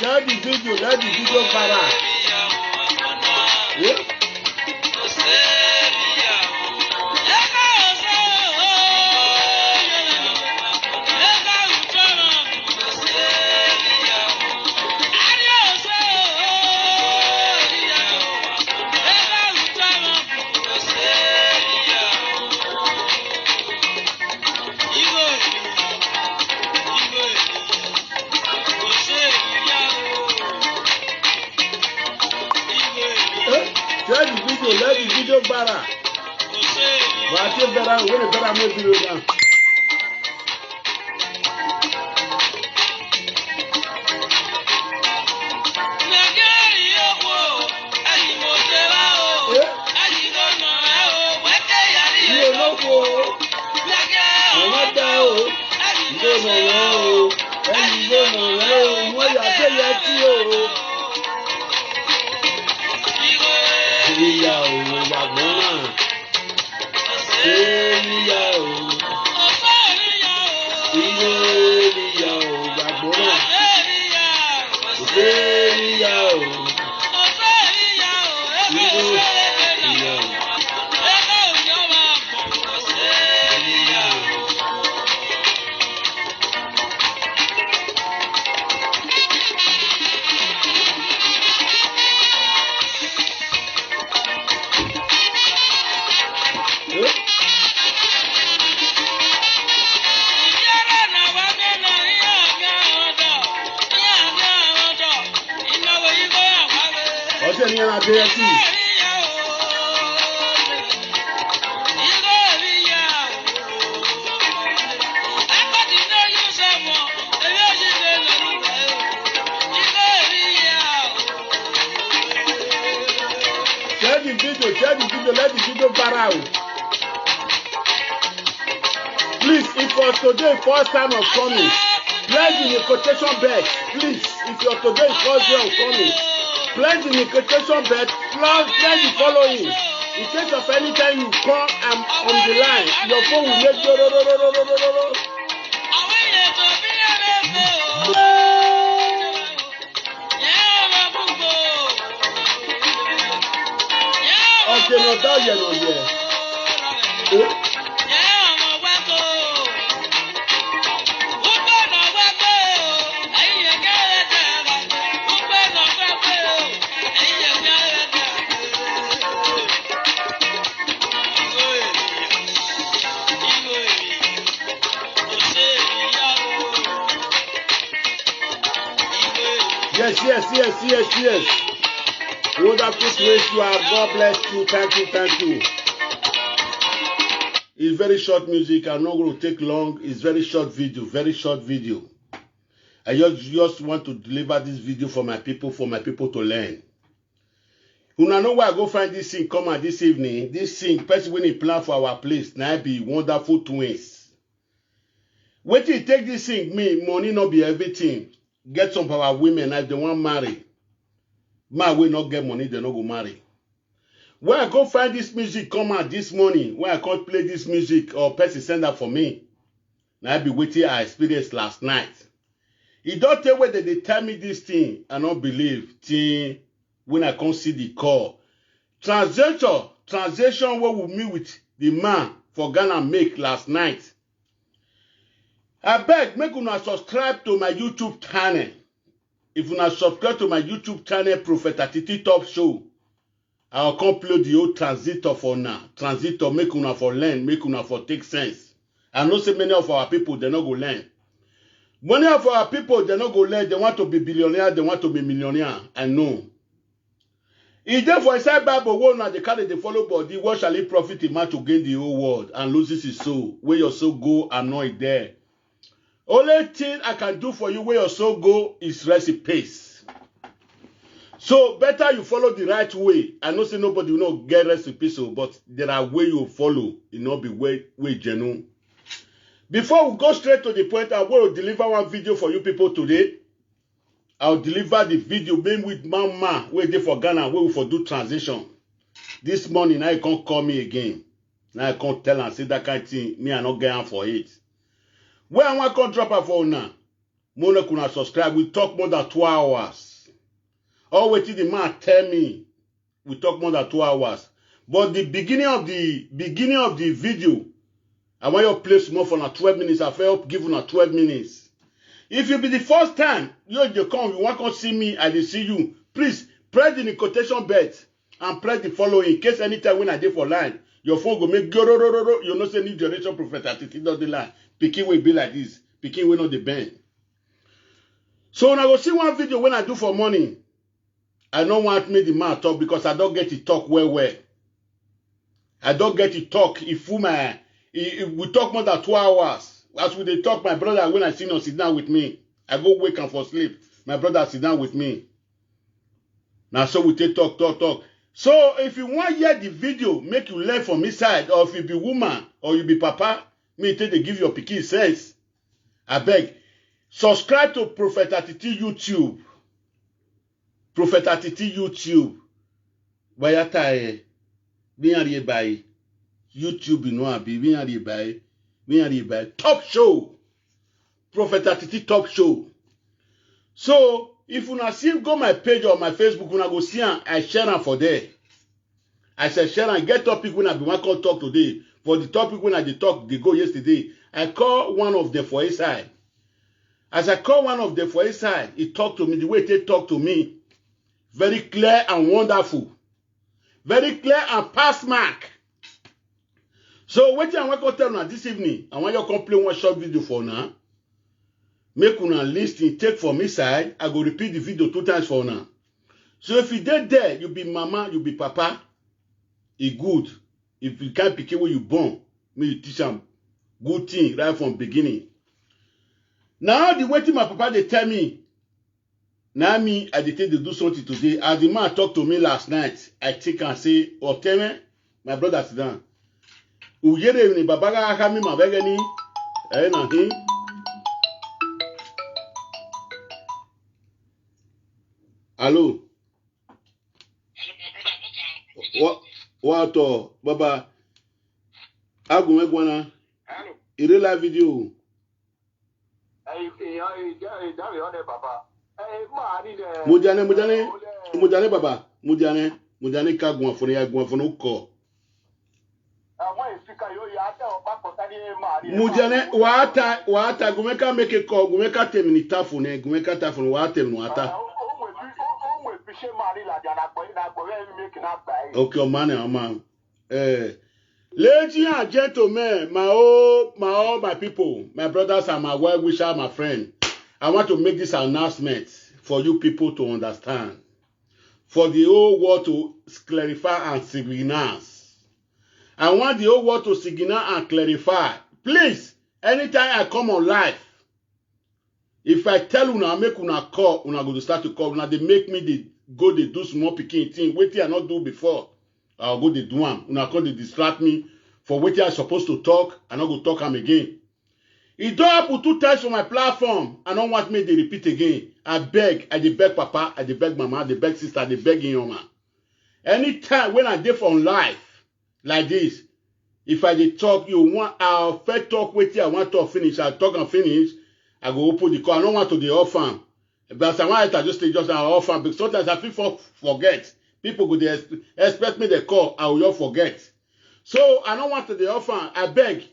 Share the video, let the video para. Yeah? Share the video, let the video para. But I better when better make video now. Share the video, let the video viral. Please, if for today first time of coming, pledge in the quotation bet. Please, if you're today first day of coming, pledge in the quotation bet. Pledge the following. In case of any time you come on the line, your phone will make okay, no, that you're not here. Yes. Wonderful place you are. God bless you. Thank you. It's very short music. I'm not going to take long. It's very short video. I just want to deliver this video for my people to learn. You know where I go find this thing come out this evening. This thing, person when he plan for our place, now be wonderful twins. Wait till you take this thing, money not be everything. Get some of our women if they want marry. Man will not get money, they not go marry. Where I go find this music come out this morning, where I can't play this music or person send that for me. Now I be waiting I experienced last night. It don't tell whether they tell me this thing, I don't believe. Thing when I can't see the call. Translation what we meet with the man for Ghana make last night. I beg, make una subscribe to my YouTube channel. If you not subscribe to my YouTube channel, Prophet Atiti Top Show, I will upload the old translator for now. Translator make una for learn, make una for take sense. I know so many of our people, they not go learn. Many of our people, they not go learn. They want to be billionaire, they want to be millionaire. I know. If therefore inside Bible, one now they carry the follow body, what shall it profit a man to gain the whole world and loses his soul? Where your soul go, I'm not there. Only thing I can do for you where your soul go is recipes. So better you follow the right way. I know say nobody will not get recipes, but there are way you follow. It not be way genuine. Before we go straight to the point, I will deliver one video for you people today. I'll deliver the video maybe with Mama where they for Ghana where we for do transition. This morning now you can't call me again. Now I can't tell and say that kind of thing. Me I not get for it. Where I want to drop her for now. Mona kuna subscribe. We talk more than 2 hours. All waiting the man tell me. We talk more than 2 hours. But the beginning of the video, I want you to play more for 12 minutes. I felt give you 12 minutes. If you be the first time you come, you want to see me, I will see you. Please press the quotation belt and press the following in case anytime when I did for line, your phone go make you know say new generation prophet attitude of the line. Picking will be like this. Picking will not the bend. So when I go see one video when I do for money, I don't want me the man talk because I don't get to talk well. I don't get to talk. If we talk more than 2 hours. As we they talk, my brother, when I see him sit down with me, I go wake and for sleep. My brother sit down with me. Now so we take talk. So if you want to hear the video, make you learn from his side, or if you be woman or you be papa, me take they give your pikin sense. I beg. Subscribe to Prophet Atiti YouTube. Prophet Atiti YouTube. Bayata Biari by YouTube no abi Biari by Talk show. Prophet Atiti talk show. So if you not see go my page or my Facebook, when I go see and I share them for there. I said share and get topic when I be one call talk today. For the topic when I did talk, they go yesterday. I call one of them for his side. As I call one of them for his side, he talked to me the way they talk to me. Very clear and wonderful. Very clear and pass mark. So what I want to tell you this evening, I want you to play one short video for now. Make una listen, take from his side. I go repeat the video 2 times for now. So if you did there, you be mama, you be papa. It good. If you can't pick it where you born, me you teach them good thing right from beginning. Now the way my papa they tell me. Now me I dey take to do something today. As the man talked to me last night, I think and say, "Oh, tell me, my brother sit down." Uyere ni babaga akami mabegeni na hin. Hello. What baba agunwe gwana. Hello. Ire live video. Mujane baba. Mujane ka gwan ko. Mujane wata gumeka make a call gumeka temini tafune gumeka tafune wata mwata. Okay, man. Ladies and gentlemen, my people, my brothers and my well wishers, my friend. I want to make this announcement for you people to understand. For the whole world to clarify and signalize. I want the whole world to signal and clarify. Please, anytime I come on live, if I tell una make una call, una go to start to call, una they make me they do small picking thing. Wait till I not do before. I'll go they do them. Una come they distract me for what I supposed to talk. I not go talk them again. It don't happen 2 times for my platform. I don't want me to repeat again. I beg papa, I beg mama, I beg sister, I beg mama. Anytime when I dey on live like this, if I dey talk, you want I'll first talk with you, I want to finish, I'll talk and finish, I go open the call. I don't want to the orphan. But sometimes I just an orphan because sometimes I feel forget. People go they expect me to call, I will forget. So I don't want to the orphan. I beg.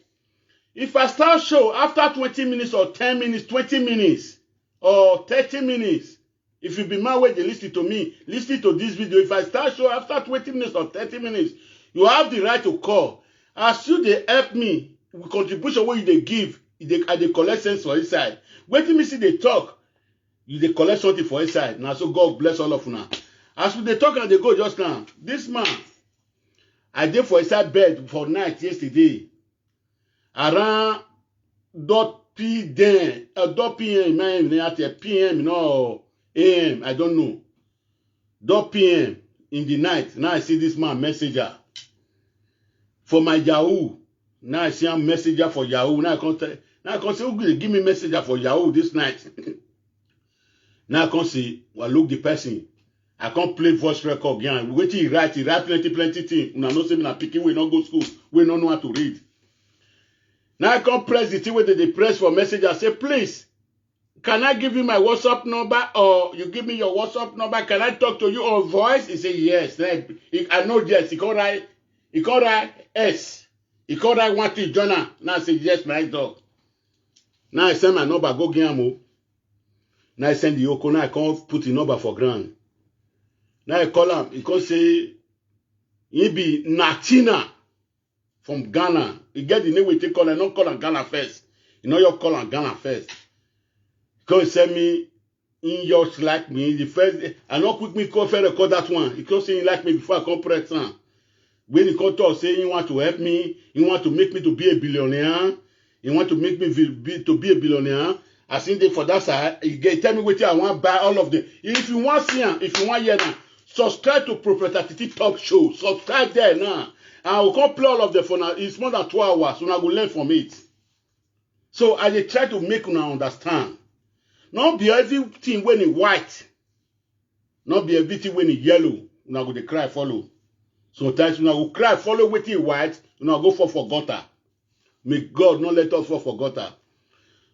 If I start show after 20 minutes or 10 minutes, 20 minutes or 30 minutes, if you be my way, they listen to me, listen to this video. If I start show after 20 minutes or 30 minutes, you have the right to call. As you they help me with contribution what you they give, they collect sense for inside. Wait till me see they talk, you they collect something for inside. Now so God bless all of you now. As we they talk and they go just now, this man, I did for inside bed for night yesterday. Around .p.m. PM, no AM, I don't know. .p.m. in the night. Now I see this man messenger for my Yahoo. Now I see a messenger for Yahoo. Now I can't say, who will give me messenger for Yahoo this night? Now I can't see, well, look the person. I can't play voice record again. Wait till he write plenty things. Una no say me na pikin we no go school. We no know how to read. Now I can't press the thing where they press for message. I say, please, can I give you my WhatsApp number, or you give me your WhatsApp number? Can I talk to you on voice? He said yes. Then I know yes. He called right S. He called right want to join her. Now I say yes, my dog. Now I send my number, go get him. Now I send the Yoko. Now I can't put the number for ground. Now I call him. He can say he be Natina from Ghana. He get the name we take call. I don't call him Ghana first. You know you call him Ghana first. He send me in yours like me. The first I not quick me call for record that one. He can say he like me before I come press on. When he come talk say he want to help me, he want to make me to be a billionaire. He want to make me to be a billionaire. I think they for that side. He tell me what I want to buy all of them. If you want see him, if you want hear now, subscribe to Prophet Titi Talk Show. Subscribe there now. And I will come play all of them for now. It's more than 2 hours, so I will learn from it. So I dey try to make una understand. Not be everything when it white. Not be everything when it yellow. Una go dey cry follow. Sometimes una go cry follow wetin white. Una go for gutter. May God not let us fall for gutter.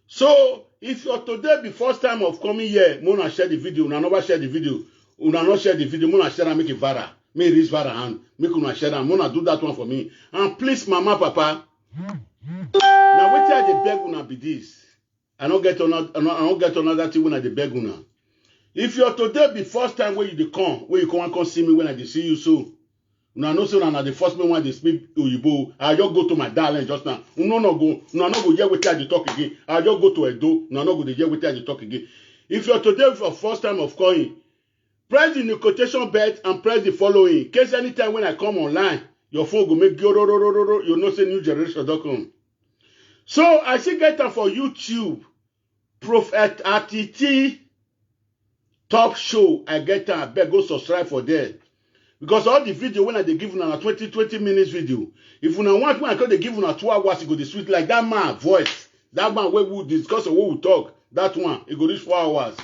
So if you're today the first time of coming here, una share the video. Una never share the video. Una not share the video. Una share and make it viral. Make reach viral hand. Make una share and una do that one for me. And please, mama, papa. Now wetin I dey beg una be this. I don't get another thing when I dey beg una. If you're today the first time where you come and come see me when I dey see you so. Una know say una the first man when they speak Oyibo. I just go to my darling just now. Una no go hear wetin I dey talk again. I just go to Edo. Una no go dey hear wetin I dey talk again. If you're today for first time of calling, press the notification bell and press the following. In case anytime when I come online, your phone go make you know say newgeneration.com. So I still get them for YouTube. Prophet Titi Talk Show. I get them. I beg go subscribe for there. Because all the video when I dey give una 20 minutes video. If una want when I can dey give una 2 hours, it go dey sweet like that man voice. That man where we discuss or where we talk. That one, it go reach 4 hours.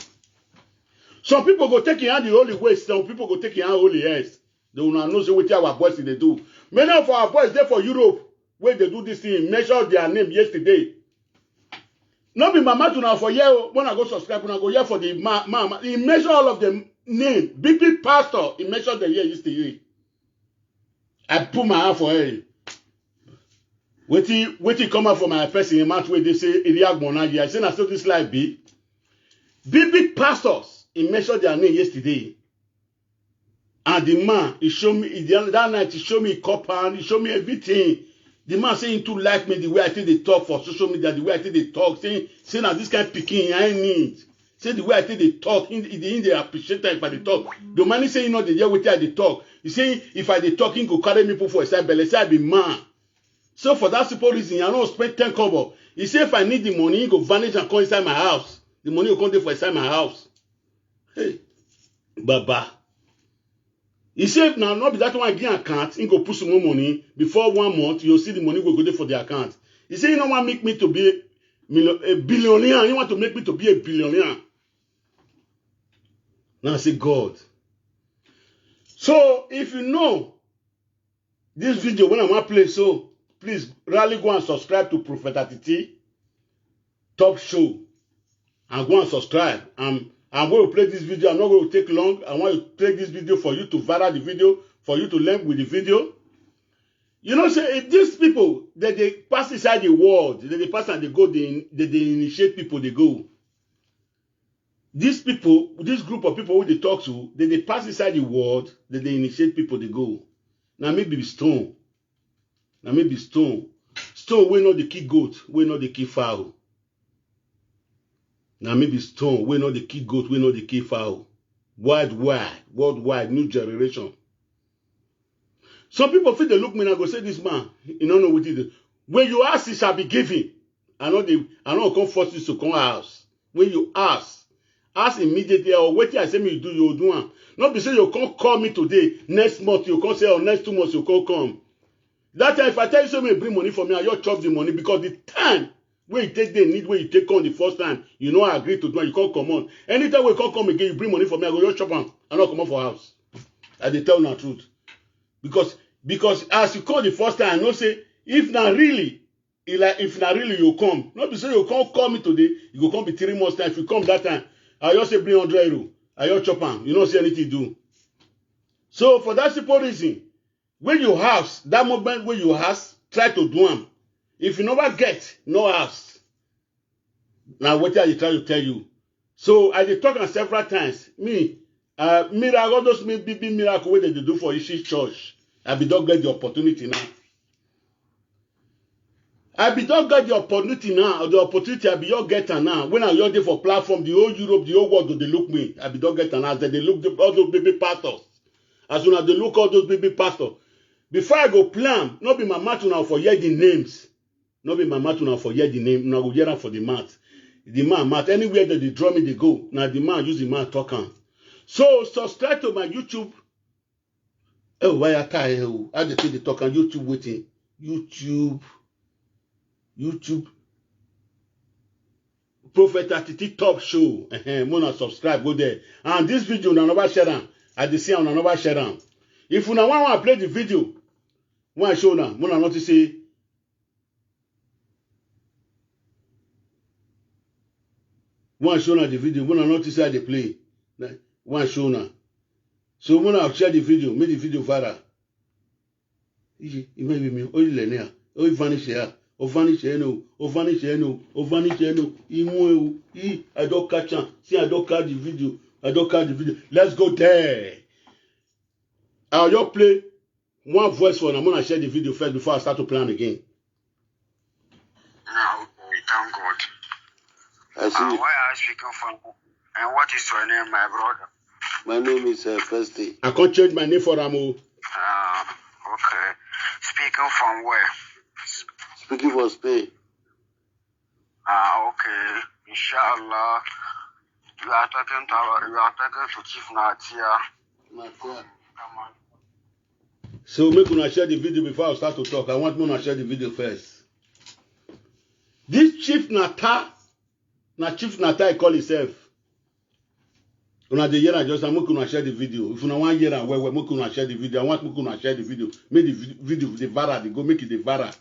Some people go take in hand the holy ways. Some people go take in hand holy hands. They will not know what our boys they do. Many of our boys there for Europe where they do this thing, measure their name yesterday. Not be mama to now for year when I go subscribe, when I go here for the mama. He measure all of them name. Big pastor, he measured the year yesterday. I put my hand for her. Wait till come out for my person in March where they say Iliag Monagi. I said I saw this life be. Big pastors, he measured their name yesterday. And the man, he showed me that night, he showed me copper, he showed me everything. The man saying to like me the way I think they talk for social media, the way I think they talk, saying that this kind of picking I need. Say the way I think they talk, they appreciate that if I they talk. The man is saying, you know, the year with they talk. He's saying if I they talking, go carry me for a side, but let's say I be man. So for that simple reason, I don't spend 10 kobo. He say if I need the money, he go vanish and come inside my house. The money will come there for inside my house. Hey, Baba. He said now not be that one again account, he go put some more money. Before 1 month, you'll see the money will go there for the account. He said, you don't want to make me to be a billionaire. You want to make me to be a billionaire. Now I say, God. So if you know this video when I want to play, so please rally go and subscribe to Prophet Titi Talk Show. And go and subscribe. I'm going to play this video. I'm not going to take long. I want to play this video for you to viral the video, for you to learn with the video. You know, say if these people that they pass inside the world, they pass and they go, they initiate people, they go. These people, this group of people who they talk to, they pass inside the world, they initiate people, they go. Now maybe stone. Now maybe stone. Stone we know the key goat, we know the key fowl. Now maybe stone, we know the key goat, we know the key fowl. Worldwide, new generation. Some people feel they look me and go say this man, you don't know what it is. When you ask, it shall be given. I know come force you to come house. When you ask immediately or wait till I say me you do, you do one. Not be say you can't call me today, next month you can't say or next 2 months you can't come. That time if I tell you somebody bring money for me, I just chop the money because the time where you take the need, where you take on the first time, you know I agree to do it, you can't come on. Anytime we can't come again, you bring money for me, I go just chop on and not come on for house. I dey tell you the truth. Because as you call the first time, I know say if not really, like if na really you come, not be say you can't call me today, you go come be 3 months time. If you come that time, I just say bring 100 euro. I just chop am. You don't see anything do. So for that simple reason, when you house, that moment when you house, try to do them. If you never get, no house. Now what I try to tell you. So I did talk on several times. Me, miracle, all those big miracle what they do for Ishi Church. I be don't get the opportunity now. I be don't get the opportunity now. The opportunity I be don't get now. When I'm there for platform, the whole Europe, the whole world, they look me. I be don't get now. They look all those baby pastors. As soon as they look all those baby pastors. Before I go plan, not be my mouth now for hear the names. Not be my mouth now for hear the name. Now go hear them for the mouth. The man mouth. Anywhere that they draw me, they go. Now the man use the man talking. So subscribe to my YouTube. Oh, why I tell you? I just say they talk on YouTube waiting. YouTube. Prophet Atiti Top Show. Mona subscribe, go there. And this video, una never share them. I dey see una never share them. If una want to play the video, when I show now, Mona not to say. When I show now the video, Mona not to say they play. When I show now. So Mona share the video, make the video viral. It may be me. Oh, you oh, vanish here. Oh, vanish here no. Oh, vanish here no. Oh, vanish here no. I don't catch him. See, I don't catch the video. Let's go there. I'll just play one voice for I'm gonna share the video first before I start to plan again. Now we thank God. I see. Why are you speaking from? And what is your name, my brother? My name is First Day. I can't change my name for Ramo. Okay. Speaking from where? Speaking for Spain. Okay. Inshallah. You are talking to Chief Natia. So make una share the video before I start to talk. I want me to share the video first. This Chief Nata, Chief Nata, I call himself. Una the year I just make una share the video. If una want year and where make una share the video. I want make una share the video. Make the video the viral. They go make it the viral.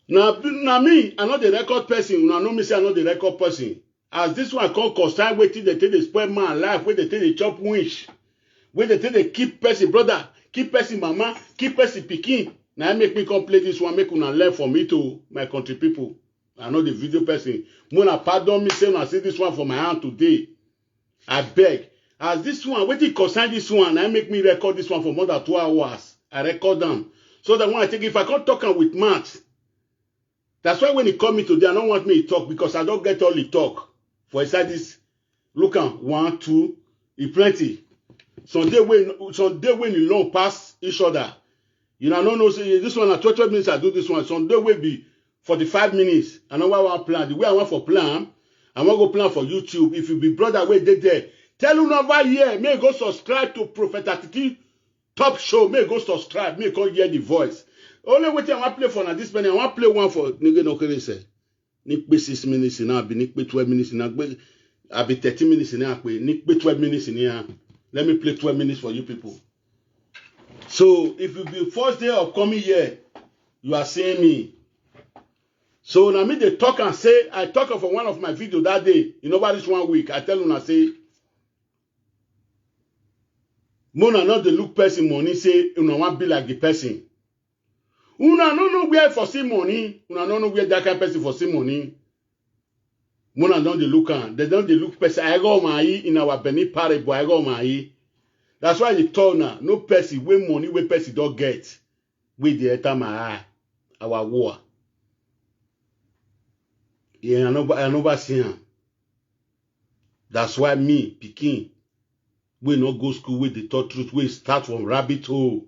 Now me, I'm not the record person. Una know me say I'm not the record person. As this one called concern waiting, they take the spoil man life, where they take the chop wish, where they take the keep person brother, keep person mama, keep person pikin. Now I make me come play this one, make una learn from me to my country people. I know the video person. Mona pardon me, say I see this one for my hand today. I beg. As this one, waiting concern this one, I make me record this one for more than 2 hours. I record them. So that when I take, if I can't talk with Matt, that's why when he call me today, I don't want me to talk because I don't get all the talk. For inside this, look at 1, 2, it plenty. Some day when you long pass each other. You know, I don't know, say this one at 12 minutes, I do this one. Some day will be 45 minutes. I know what I want plan. The way I want for plan, I want to go plan for YouTube. If you be brother, wait there. Tell you over here, may go subscribe to Prophet Atiti Top Show. May go subscribe. May go hear the voice. Only way I want to play for now, this penny, I want to play one for nigga no can say. Nick be 6 minutes in now, be Nick be 12 minutes in now, I'll be 30 minutes in now, Nick be 12 minutes in here. Let me play 12 minutes for you people. So if you be first day of coming here, you are seeing me. So now me they talk and say, I talk for one of my videos that day, you know what this 1 week, I tell you and I say, Mona not the look person money, say, you know want be like the person. Una no know where for see money. Una no know where that kind of person for see money. Mona don't they look on. They don't they look person. I go my in our Benin parable. I go my. That's why the told now. No person where money where person don't get. We the enter my eye. Our war. Yeah, I never see him. That's why me Peking. We no go school with the thought truth. We start from rabbit hole.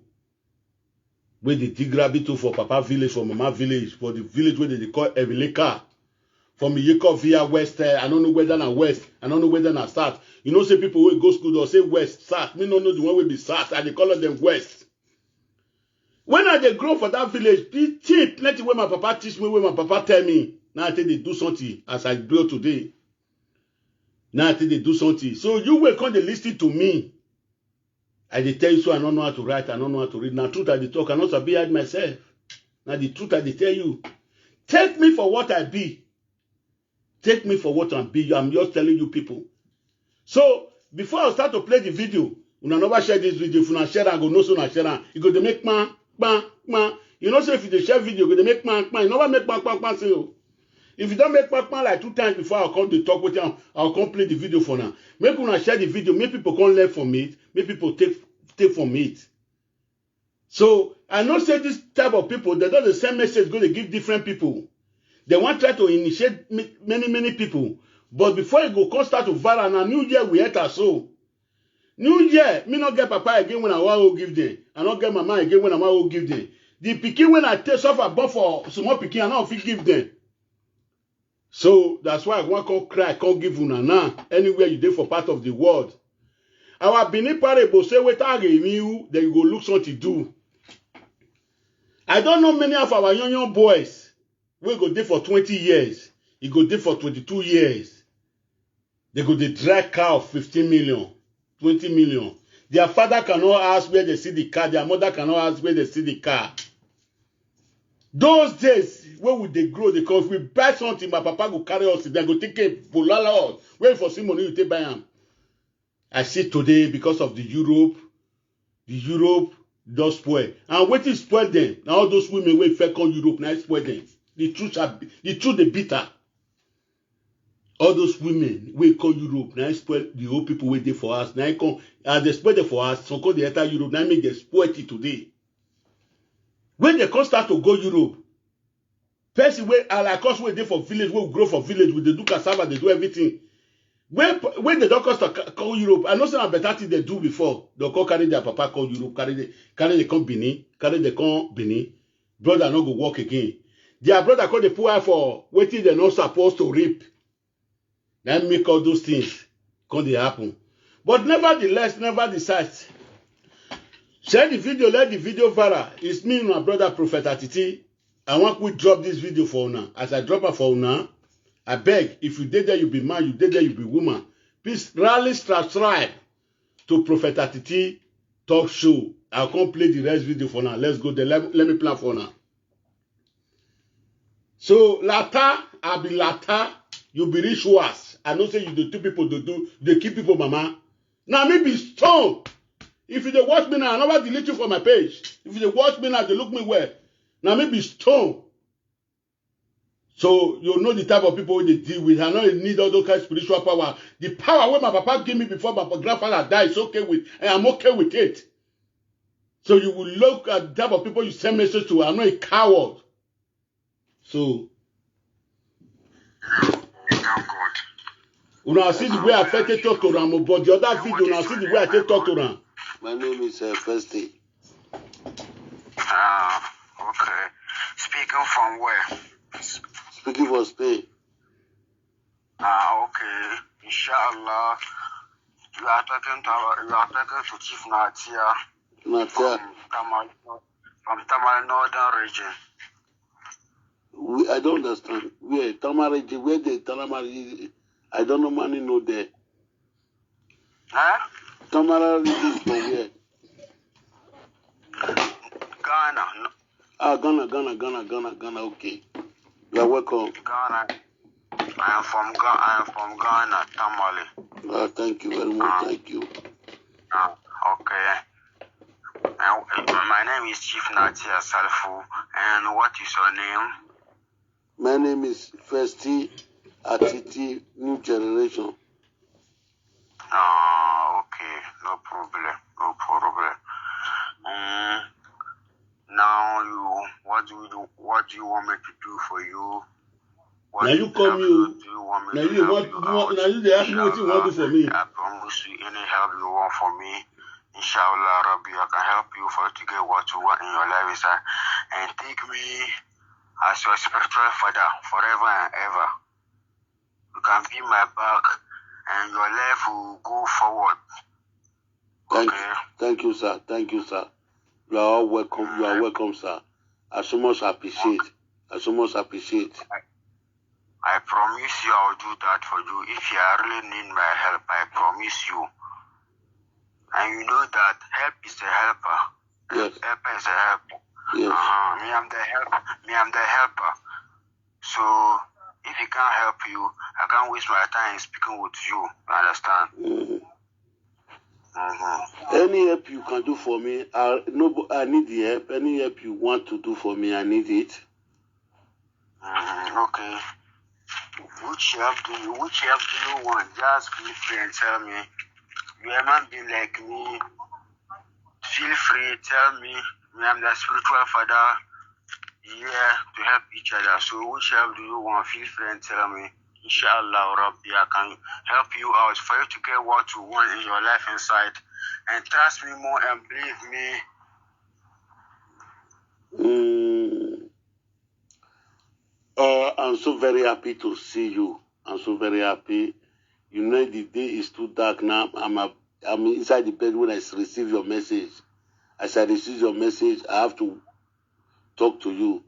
Where they dig rabbit hole for Papa village, for Mama village, for the village where they call Evileka. From Yeko via West, I don't know whether na West, I don't know whether na South. You know, say people will go school, they'll say West, South. Me no know the one will be South, and they call them West. When I they grow for that village, plenty where my papa teach me, where my papa tell me. Now I think they do something as I grow today. Now I think they do something. So you will come to listen to me. I dey tell you so I don't know how to write, I don't know how to read. Now truth I dey talk, I not be hide myself. Now the truth I dey tell you. Take me for what I be. Take me for what I be. I'm just telling you people. So before I start to play the video, una never share this video. If una share, I go no so na share. You go to make man. You know, say if you dey share video, you go to make man. You never make man say oh. If you don't make man like 2 times before I'll come to talk with you, I'll come play the video for now. Make una share the video, make people come learn from it, make people take from it. So I know say this type of people, they don't the same message going to give different people. They want to try to initiate many people. But before you go, come start to viral, now New Year we enter so. New Year, me not get papa again when I want to give them. I not get mama again when I want to give them. The pikin when I take suffer born for small pikin, I not fit give them. So that's why I want to cry, I can't give una now. Anywhere you do for part of the world. Our Benin parable say wait you, then you go look something to do. I don't know many of our young boys. We go there for 20 years. He go there for 22 years. They go the drag car of 15 million, 20 million. Their father cannot ask where they see the car. Their mother cannot ask where they see the car. Those days, when would they grow? Because we buy something, my papa go carry us. They go take a polala us. Wait for some money you take buy them. I see today because of the Europe does spoil. And what is spoil them? Now all those women wey fair come Europe now spoil them. The truth they bitter. All those women wey come Europe now spoil the whole people wait there for us. Now come as they spoil them for us, so called the entire Europe now make them spoil it today. When they come start to go Europe, person wey like us wey dey for village, wey grow for village, we dey do cassava, they do everything. When they don't call Europe, I know some better thing they do before. They'll call carry their papa call Europe, carry the come Benin, carry the come Benin. Brother not go work again. Their brother call the poor for waiting they're not supposed to reap. Then make all those things come they happen. But nevertheless, never decide. Share the video, let the video viral. It's me and my brother Prophet Atiti. I want we drop this video for now. As I drop it for now, I beg, if you did there, you be man, you did there, you be woman. Please rally subscribe to Prophet Atiti Talk Show. I'll come play the rest video for now. Let's go there. Let me plan for now. So, later, I'll be later, you be rich worse. I know say you the two people they keep people, mama. Now, me be strong. If you dey watch me now, I never delete you from my page. If you dey watch me now, they look me well. Now, me be strong. So you know the type of people they deal with. I know you need all those kind of spiritual power. The power where my papa gave me before my grandfather died is okay with, and I'm okay with it. So you will look at the type of people you send message to. I'm not a coward. So Thank God. Una see the way I take talk to them, but the other video, una see the way I take talk to them. My name is Festy. Okay. Speaking from where? Speaking for Spain. Okay. Inshallah. You are talking to Chief Natia Natia. from Tamale Northern region. I don't understand. Where Tamale region? Where the Tamale? I don't know money no there. Huh? Tamale region is from where? Ghana. Ghana. Okay. You are welcome. Ghana. I am from Ghana, Tamale. Thank you very much. Thank you. Okay. My name is Chief Natia Salfu. And what is your name? My name is Festy Atiti, New Generation. Okay. No problem. Now what do you want me to do for you? Now you come you. Now you they ask me what you want to do for me. I promise you any help you want from me. Inshallah, Rabbi, I can help you to get what you want in your life, sir. And take me as your spiritual father forever and ever. You can be my back and your life will go forward. Thank you, sir. You are all welcome. You are welcome, sir. I so much appreciate. I promise you I will do that for you. If you really need my help, I promise you. And you know that help is a helper. Yes. Helper is a helper. Yes. Me, I'm the helper. So if he can't help you, I can't waste my time speaking with you. You understand? Any help you can do for me, I need the help. Any help you want to do for me, I need it. Okay. Which help do you want? Just feel free and tell me. You a man being like me. Feel free, tell me. I'm the spiritual father here to help each other. So which help do you want? Feel free and tell me. Inshallah, Rabbi, I can help you out for you to get what you want in your life inside. And trust me more and believe me. I'm so very happy to see you. I'm so very happy. You know the day is too dark now. I'm inside the bed when I receive your message. As I receive your message, I have to talk to you.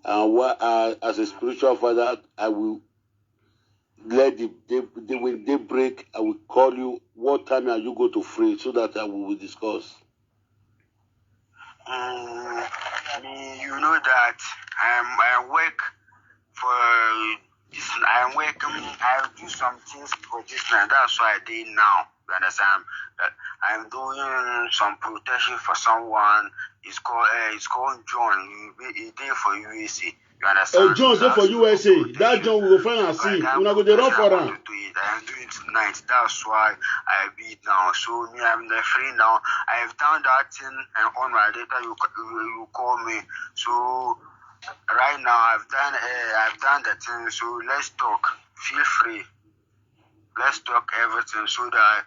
And as a spiritual father, I will let when they break, I will call you. What time are you going to free so that we will discuss? You know that I work for this. I'm working. I do some things for this night. That's why I did now. You understand? I'm doing some protection for someone. It's called John. He did for USA. You understand? John say for USA. That John we go find and see. Una go dey run for am. I am doing it tonight. That's why I be now. So me, I'm free now. I have done that thing, and on my data you call me. So right now I've done the thing. So let's talk. Feel free. Let's talk everything so that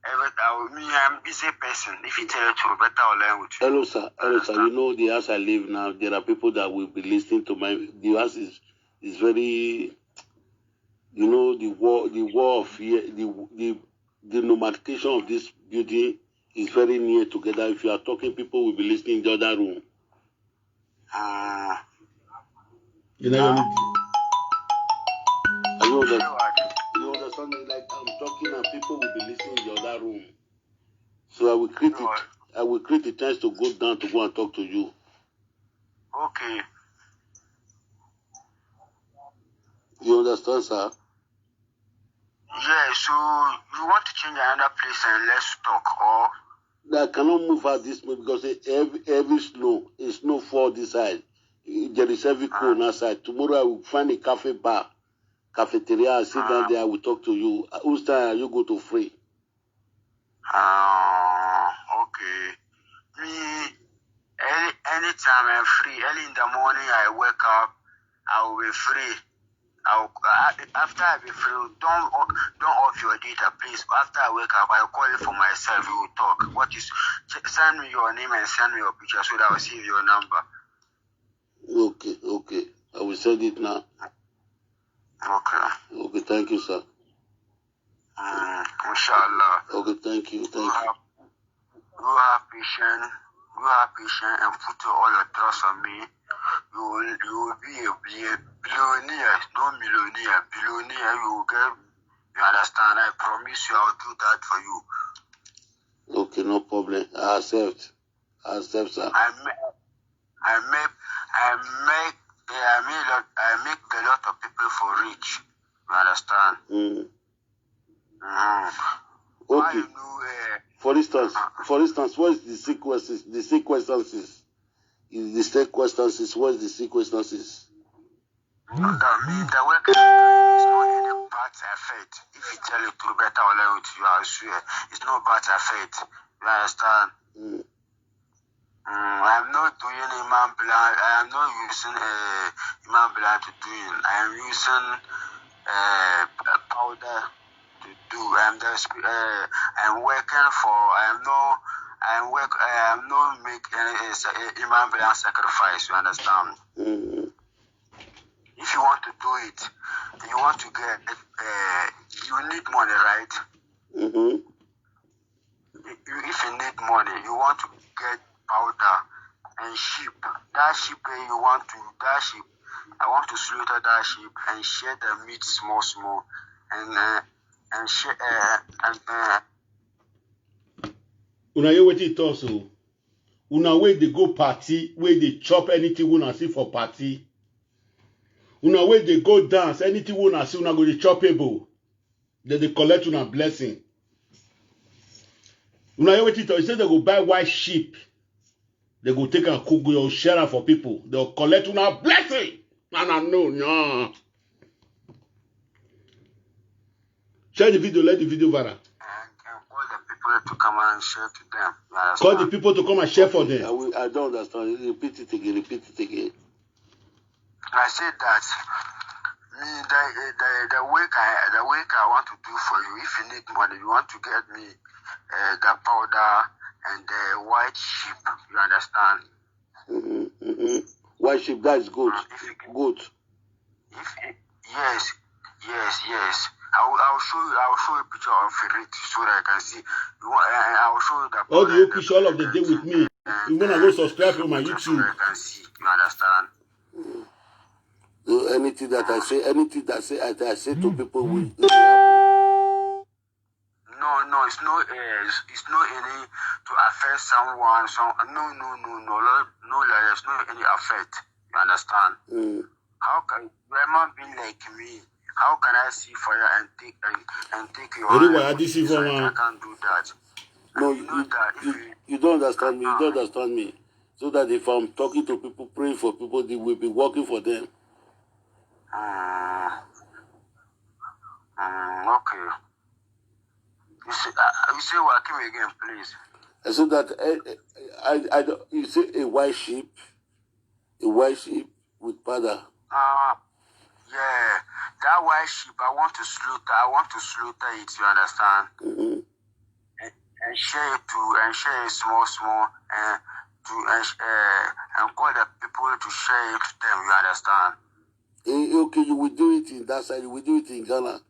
I'm a busy person. If you tell the truth, better I'll learn with you. Hello, sir. Hello, sir. You know the house I live now. There are people that will be listening to the house is very. You know the war of fear. The nomadication of this building is very near together. If you are talking, people will be listening in the other room. You know. You understand? Like I'm talking and people will be listening in the other room. So I will create it. I will create a chance to go down to go and talk to you. Okay. You understand, sir? Yeah, so you want to change another place and let's talk, or? I cannot move out this way because every snow fall this side. There is heavy cold outside. Tomorrow I will find a cafeteria, I sit down there, I will talk to you. Whose time are you go to free? Okay. Me, anytime I'm free, early in the morning I wake up, I will be free. After I be free, don't off your data, please. After I wake up, I'll call you for myself. We will talk. Send me your name and send me your picture so that I will see your number. Okay. I will send it now. Okay, thank you, sir. Inshallah. Okay, thank you. You have patience. And put all your trust on me. You will be a billionaire, no millionaire. Billionaire, you will get. You understand? I promise you, I'll do that for you. Okay, no problem. I accept, sir. I make a lot of people for rich. You understand? Okay. For instance, what is the sequences? The sequences. What is the sequences? The work is not any bad effect. If you tell the truth, better I'll learn with you, I swear. It's not bad effect. You understand? I'm not doing Imam Blanc. I am not using Imam Blanc to do it. I am using powder to do. I'm working for. I'm not making Imam Blanc sacrifice. You understand? If you want to do it, you want to get. You need money, right? If you need money, you want to get powder and sheep. That sheep I want to slaughter that sheep and share the meat small and share Una hear wetin he talk so. Una wey dey go party, wey dey chop anything una see for party. Una wey dey go dance, anything una see una go dey chop able. They dey collect una blessing. Una hear wetin talk? He say they go buy white sheep. They go take and cook, go share am for people. They go collect una blessing. No. Share the video, let the video viral. And call the people to come and share to them. Call the people to come and share for them. I don't understand. Repeat it again. I said that the work I want to do for you, if you need money, you want to get me the powder and the white sheep, you understand? White sheep, that is goat. Goat. Yes. I'll show you a picture of it so that I can see. I'll show you the powder. All the picture all of the day with me. You wanna go subscribe to my YouTube. So I can see, you understand? So anything that I say to people will happen. No, it's not any to affect someone. No, there's no any effect. You understand? How can Grandma be like me? How can I see fire and take your hand? I can't do that. No, you don't understand me. You don't understand me. So that if I'm talking to people, praying for people, they will be working for them. Okay. You say working again, please. And so that you say a white sheep with powder. Yeah, that white sheep I want to slaughter it. You understand? And share it small, and call the people to share it to them. You understand? Okay, you will do it in that side. You will do it in Ghana.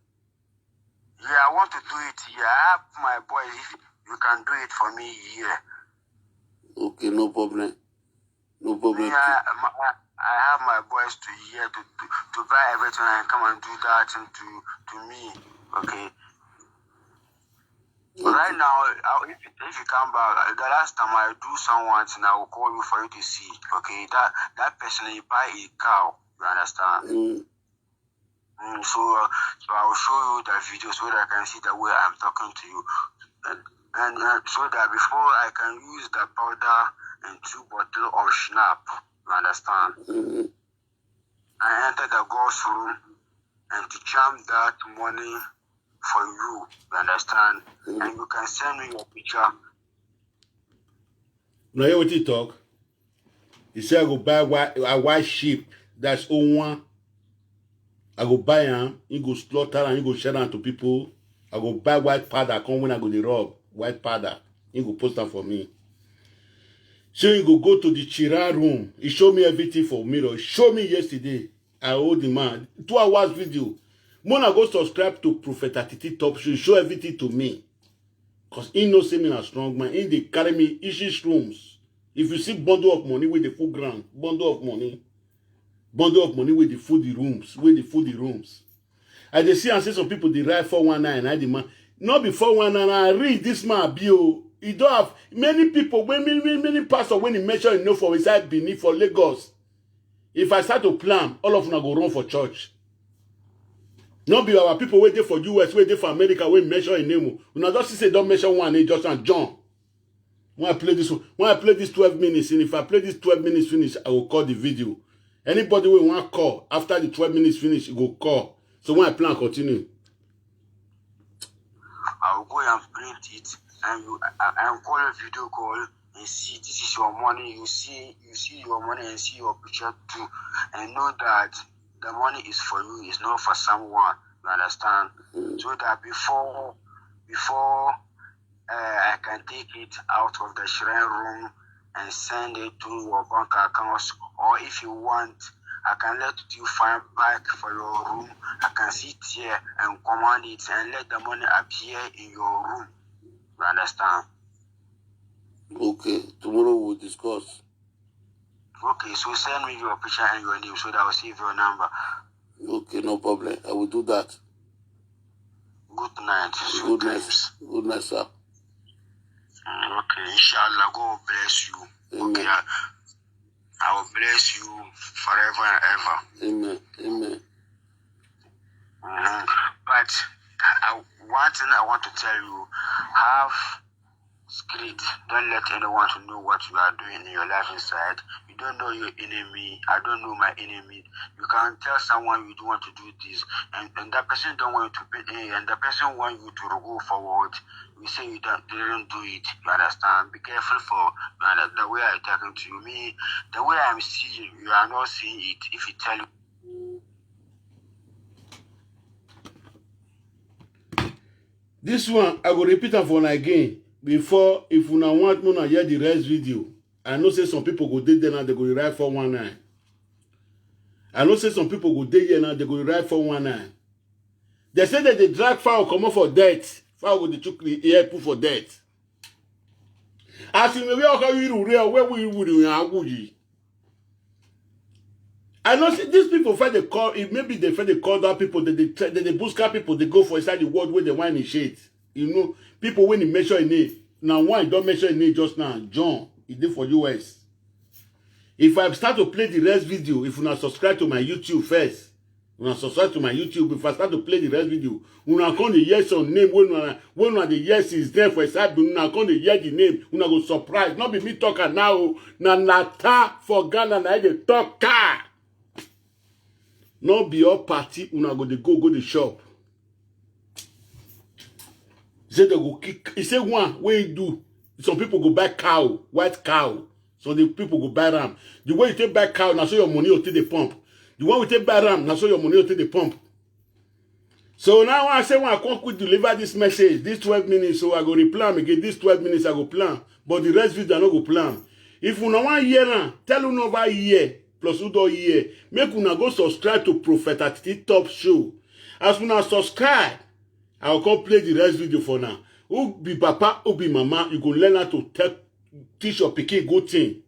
Yeah, I want to do it here. I have my boys. If you can do it for me here. Okay, no problem. Yeah, I have my boys to here to buy everything and come and do that to me. Okay. Right now, if you come back, the last time I do something, I will call you for you to see. Okay, that person you buy a cow. You understand? So I will show you the video so that I can see the way I'm talking to you, and so that before I can use the powder and 2 bottles of schnapps. You understand? I enter the God's room and to jam that money for you. You understand? And you can send me your picture. Now hear what he talk? He said I go buy a white sheep. That's one. I go buy him. He go slaughter and he go share them to people. I go buy white powder. Come when I go the rob white powder. He go post that for me. So he go to the Chira room. He show me everything for mirror. He show me yesterday. I hold the man 2 hours video. Mona go subscribe to Prophet Atiti Top Show. Show everything to me. Cause he no see me as strong man. He dey carry me issues rooms. If you see bundle of money with the full ground, bundle of money with the food the rooms. I dey see and say some people they write 419 and I the man. Not before 419. I read this man bio. He don't have many people, many pastors when he mention enough for inside Benin for Lagos. If I start to plan, all of them go run for church. Not be our people waiting for US, waiting for America, when mention a name. Una just say don't mention one name, just and John. When I play this 12 minutes, and if I play this 12 minutes finish, I will call the video. Anybody will want to call after the 12 minutes finish, you go call. So when I plan, continue. I will go and print it. And call a video call and see this is your money. You see your money and see your picture too, and know that the money is for you. It's not for someone. You understand? So that before I can take it out of the shrine room and send it to your bank accounts, or if you want, I can let you find back for your room. I can sit here and command it and let the money appear in your room. You understand? Okay, tomorrow we'll discuss. Okay, so send me your picture and your name so that I'll save your number. Okay, no problem. I will do that. Good night. Good night. Good night, sir. Okay, inshallah, God bless you. Amen. Okay, I will bless you forever and ever. Amen. Amen. But one thing I want to tell you, have script. Don't let anyone to know what you are doing in your life inside. You don't know your enemy. I don't know my enemy. You can tell someone you don't want to do this, and that person don't want you to be, and the person want you to go forward. You say you don't do it. You understand? Be careful for the way I'm talking to you. Me, the way I'm seeing you are not seeing it. If you tell you. This one, I will repeat it for again. Before, if you want me to hear the rest video, I know say some people go there now, they go write 419. I know say some people go there now, they go write 419. They say that they drag fowl come up for death. Fowl go the took the air put for death. As you may how you real where we would you. I know see, these people find the call, if maybe they find the call that people, they boost people, they go for inside the world where they want in shade. You know, people when you measure in it, now one don't measure in it just now. John, it did for US. If I start to play the rest video, if you not subscribe to my YouTube first, you not subscribe to my YouTube, if I start to play the rest video, you not come the yes on name, when the yes is there for a side, you not come the yes the name, you not go surprise. Not be me talking now, na nata for Ghana, na they talk car. Not be your party, una go the shop. Say they go kick. He say one way you do. Some people go buy cow, white cow. So the people go buy ram. The way you take buy cow, now so your money will take the pump. The one we take buy ram, now so your money will take the pump. So now I say when I come quick deliver this message, this 12 minutes, so I go replan again. This 12 minutes I go plan, but the rest video I no go plan. If you no want hear now, tell you no over here. Plus you don't hear. Make una go subscribe to Prophet Atiti Top Show. As una subscribe, I will come play the rest video for now. Who be papa, who be mama, you go learn how to teach your pikin good thing.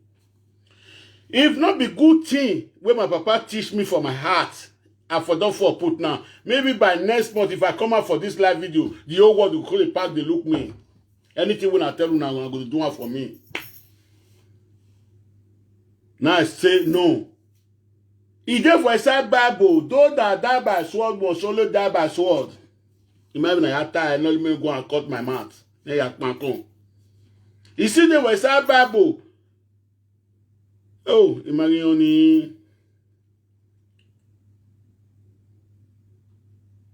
If not be good thing, where my papa teach me for my heart, I for don't for put now. Maybe by next month, if I come out for this live video, the whole world will call it back, they look me. Anything when I tell you now, I'm going to do it for me. Now I say no. He did for a side Bible. Those that die by sword must only die by sword. Imagine I had time, not even go and cut my mouth. You see the West Side Bible. Oh, imagine only.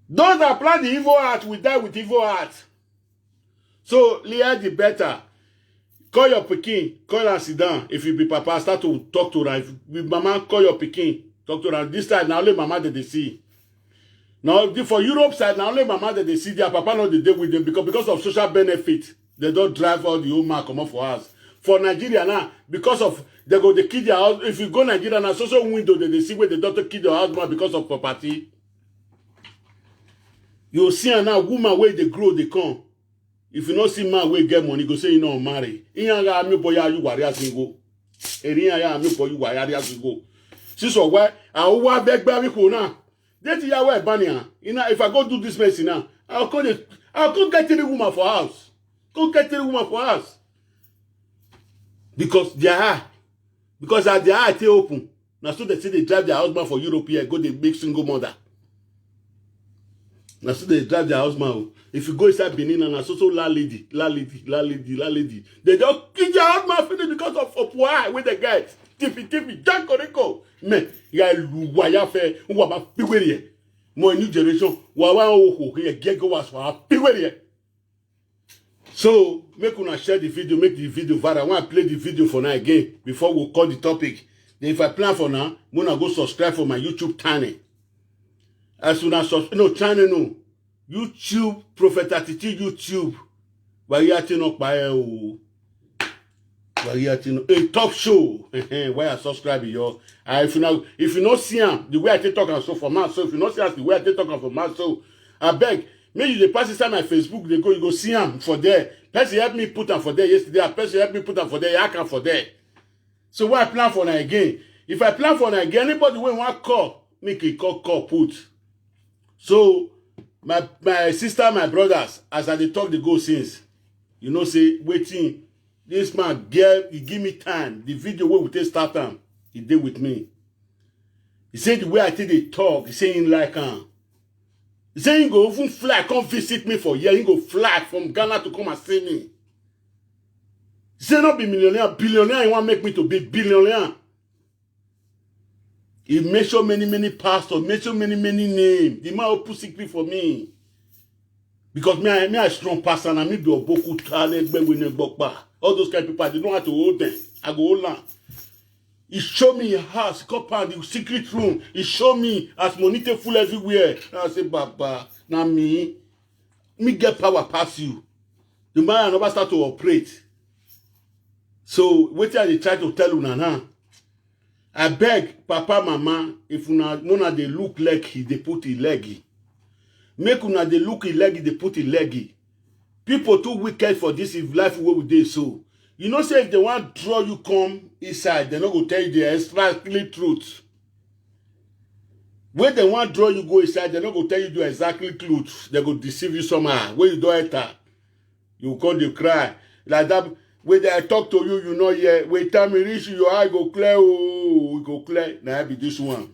Those that plan the evil heart will die with evil heart. So, Leah the better. Call your pikin, call her sit down. If you be papa, start to talk to her. If you be mama, call your pikin, talk to her. This side, now only mama that they see. Now, for Europe side, now only mama that they see, their papa not the day with them because of social benefit. They don't drive all the old man come up for us. For Nigeria now, because of they go they kill their house. If you go Nigeria now, social window that they see where the daughter kill their husband because of property. You see her now, woman where they grow, they come. If you not see man where get money, go say you know marry. Inyanga ami boy you warrior single. Eriya ya ami boy you warrior single. So why I wa beg baby ko now. That ya where bania. If I go do this medicine now, I'll go get the woman for house. Go get the woman for house. Because their eye. Because at their eye they open. Now so they say they drive their husband for Europe here, go they big single mother. Now so they drive their husband. If you go inside Benin and so la lady. They just kill their husband finish because of why with the guys. Tiffy, Jack Koreko. Man, ya luwaya fe, uwa piwerie. Mo new generation, wawa oho, get go was for piwerie. So, make una share the video, make the video viral. I want to play the video for now again before we call the topic. Then if I plan for now, I'm gonna go subscribe for my YouTube channel. As soon as channel no. YouTube, Prophet Atiti YouTube. Variety no by a top show. Why I subscribe yo. If you not see him, the way I take talk and so for man, so if you not see us the way I take talk and for man, so I beg. Maybe they pass inside my Facebook, they go, you go see him for there. Person help me put him for there yesterday. Person help me put him for there. I can for there. So what I plan for now again? If I plan for now again, anybody when want call, make a call put. So my sister, my brothers, as I they talk, they go since. You know, say waiting. This man, he give me time. The video where we take start time, he did with me. He said the way I take the talk, he saying like he said he go even fly, come visit me for a year. He go fly from Ghana to come and see me. He said not be millionaire, billionaire. He want make me to be billionaire. He made so many pastors, made so many names. The man open secret for me. Because me a strong pastor and me be a boku talent, all those kind of people, I don't have to hold them. I go hold them. He showed me a house, compound, the secret room. He showed me as monitor full everywhere. And I say, Baba, now me get power past you. The man never start to operate. So, what I try to tell you now, I beg Papa, Mama, if una they look like they put a leggy. Make una they look a leggy, they put a leggy. People too wicked for this if life where we dey so. You know, say if they want to draw you come inside, they're not going to tell you the exactly truth. When they want to draw you go inside, they're not going to tell you the exactly truth. They're going to deceive you somehow. When you don't enter, you come to cry. Like that, when they talk to you, you know, yeah, when time me reach you, your eye go clear, oh, we go clear. Now, be this one.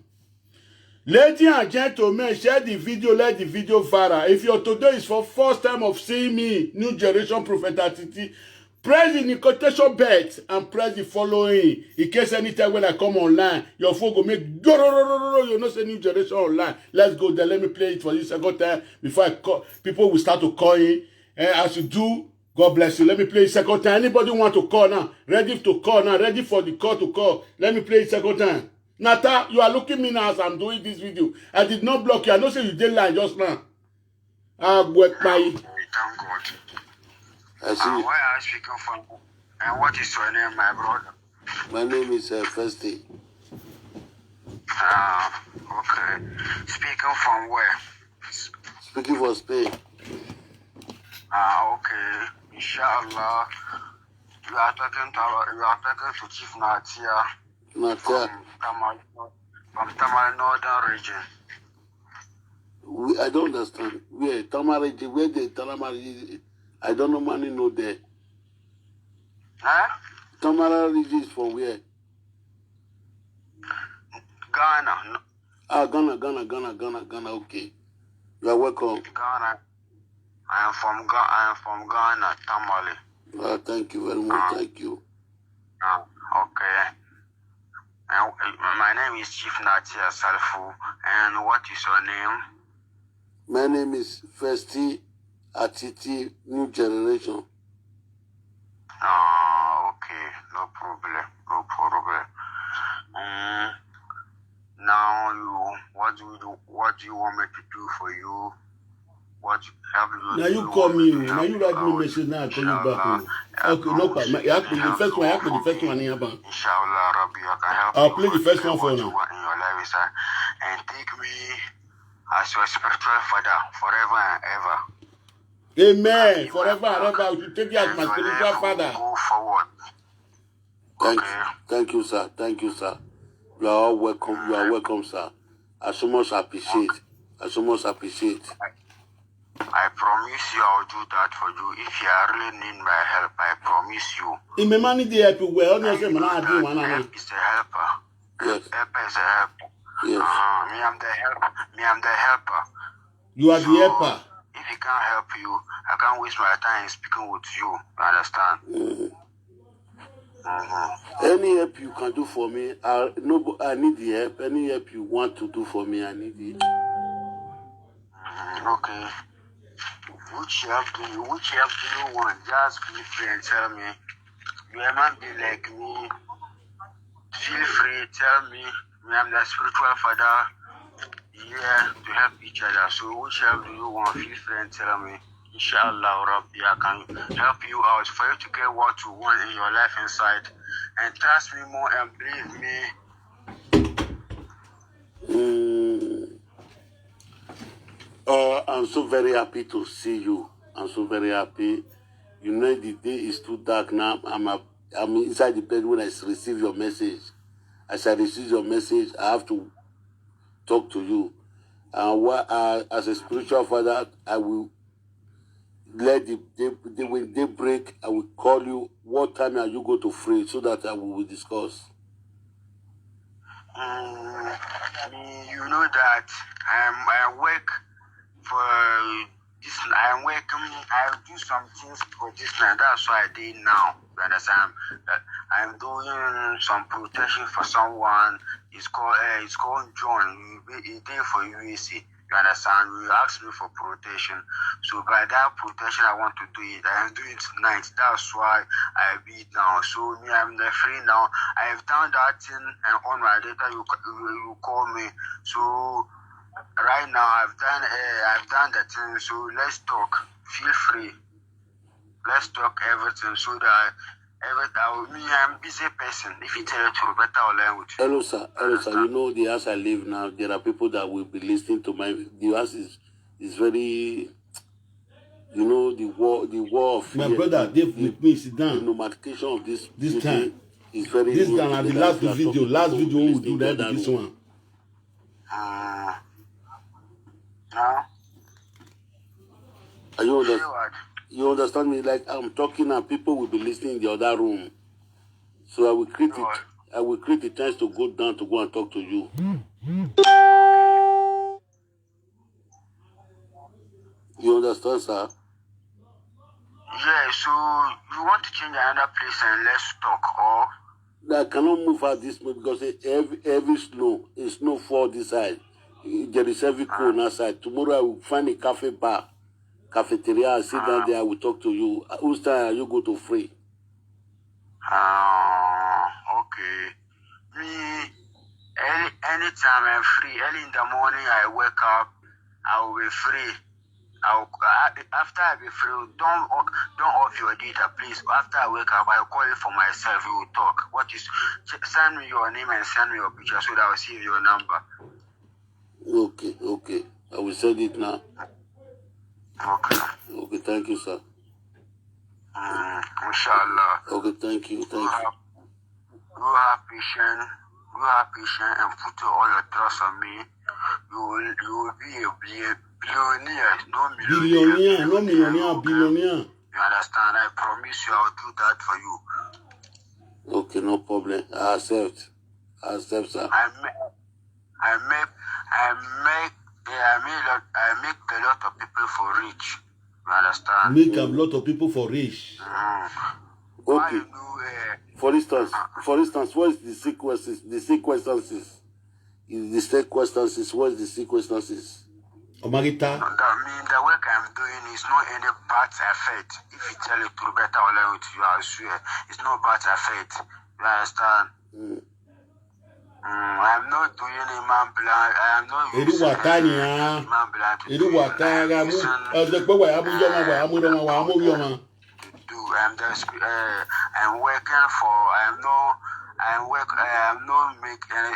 Ladies and gentlemen, share the video, let the video viral. If your today is for first time of seeing me, New Generation Prophet Atiti, press the notification bell and press the following. In case anytime when I come online, your phone go make you know say New Generation Online. Let's go there. Let me play it for you second time before I call. People will start to call in. As you do, God bless you. Let me play it second time. Anybody want to call now? Ready to call now? Ready for the call to call? Let me play it second time. Nata, you are looking me now as I'm doing this video. I did not block you. I know say you did lie just now. Thank God. I see. Why are you speaking from? And what is your name, my brother? My name is Festy. Okay. Speaking from where? Speaking for Spain. Okay. Inshallah. You are talking to Chief Natia. Natia. From Tamale Northern region. I don't understand. Where Tamale, where the Tamale? I don't know money no there. Huh? Tamale region is from where? Ghana. Ghana. Okay. You are welcome. Ghana. I am from Ghana, Tamale. Thank you very much. Thank you. Okay. And my name is Chief Natia Salfu. And what is your name? My name is Festy Atiti, New Generation. Okay. No problem. Now what do you want me to do for you? What have you? Now you call me. Now you write me message. Now I call you back. Okay, no problem. The first one. Inshallah, Rabbi, I can help. I'll play the first one for now. In your life, sir, and take me as your spiritual father forever and ever. Amen. Forever and ever, I will take you as my spiritual father. Go forward. Thank you, sir. Thank you, sir. You are all welcome. You are welcome, sir. I so much appreciate. I promise you I'll do that for you. If you really need my help, I promise you. In my money, they help you well. Help is a helper. Yes. Helper is a helper. Yes. Me, I'm the helper. You are the helper. If he can't help you, I can't waste my time speaking with you. You understand? Any help you can do for me, I need the help. Any help you want to do for me, I need it. Okay. Which help do you want? Just be free and tell me. You might be like me. Feel free, tell me. I'm the spiritual father here to help each other. So which help do you want? Feel free and tell me. Inshallah, Rabbi, I can help you out for you to get what you want in your life inside. And trust me more and believe me. I'm so very happy to see you. I'm so very happy. You know the day is too dark now. I'm inside the bed when I receive your message. As I receive your message, I have to talk to you. And as a spiritual father, let when they break, I will call you. What time are you going to free so that I will discuss? You know that I work for this. I'm working. I do some things for this land. That's why I did now. You understand? That I'm doing some protection for someone. It's called John. He did for USA. You understand? You asked me for protection. So by that protection, I want to do it. I am doing it tonight. That's why I be now. So me, I'm free now. I have done that thing, and on my data, you call me. So right now, I've done that thing. So let's talk. Feel free. Let's talk everything. So that I'm a busy person. If you tell the truth, better I'll learn with you. Hello, sir. Hello, sir. You know the house I live now. There are people that will be listening to my. The house is very. You know the war of My fear, brother, Dave with me, sit the down. nomadication of this time. is very. This good time and the because last we are video, talking last people video we will listening do to that other this room. one. No? Are you understand? What? You understand me? Like I'm talking and people will be listening in the other room. So I will create it. I will create a chance to go down to go and talk to you. You understand, sir? Yeah, so you want to change another place and let's talk, or? I cannot move out this way because every snow fall this side. There is heavy cold on that side. Tomorrow I will find a cafeteria, I sit down there, I will talk to you. Whose time are you go to free? Okay. Me, anytime I'm free, early in the morning I wake up, I will be free. After I be free, don't off your data, please. After I wake up, I'll call you for myself. We will talk. Send me your name and send me your picture so that I'll see your number. Okay. I will send it now. Okay, thank you, sir. Inshallah. Okay, thank you. You have patience. And put all your trust on me. You will be a billionaire, no millionaire. Billionaire. You understand? I promise you, I'll do that for you. Okay, no problem. I accept, sir. I make a lot of people for rich. You understand? Make a lot of people for rich. Okay. For instance, what is the sequences? The sequences. The circumstances. What is the sequences? Omarita. The work I'm doing is not any bad effect. If you tell it to better or learn with you, I swear, it's not bad effect. You understand? I'm not doing Imam Blanc. I'm not using Imam Blanc to do. I'm working for. I'm not making any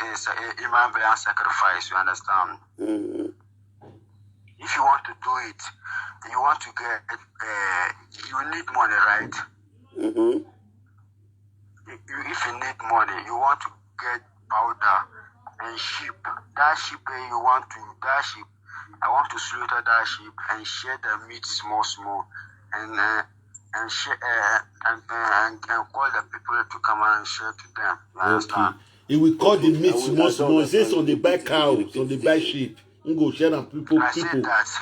Imam Blanc sacrifice. You understand? If you want to do it, you want to get. You need money, right? If you need money, you want to get powder and sheep. That sheep I want to slaughter that sheep and share the meat small, and share and call the people to come and share to them. You understand? He will cut the meat small. It says on the back cows, on the back sheep. You go share them people.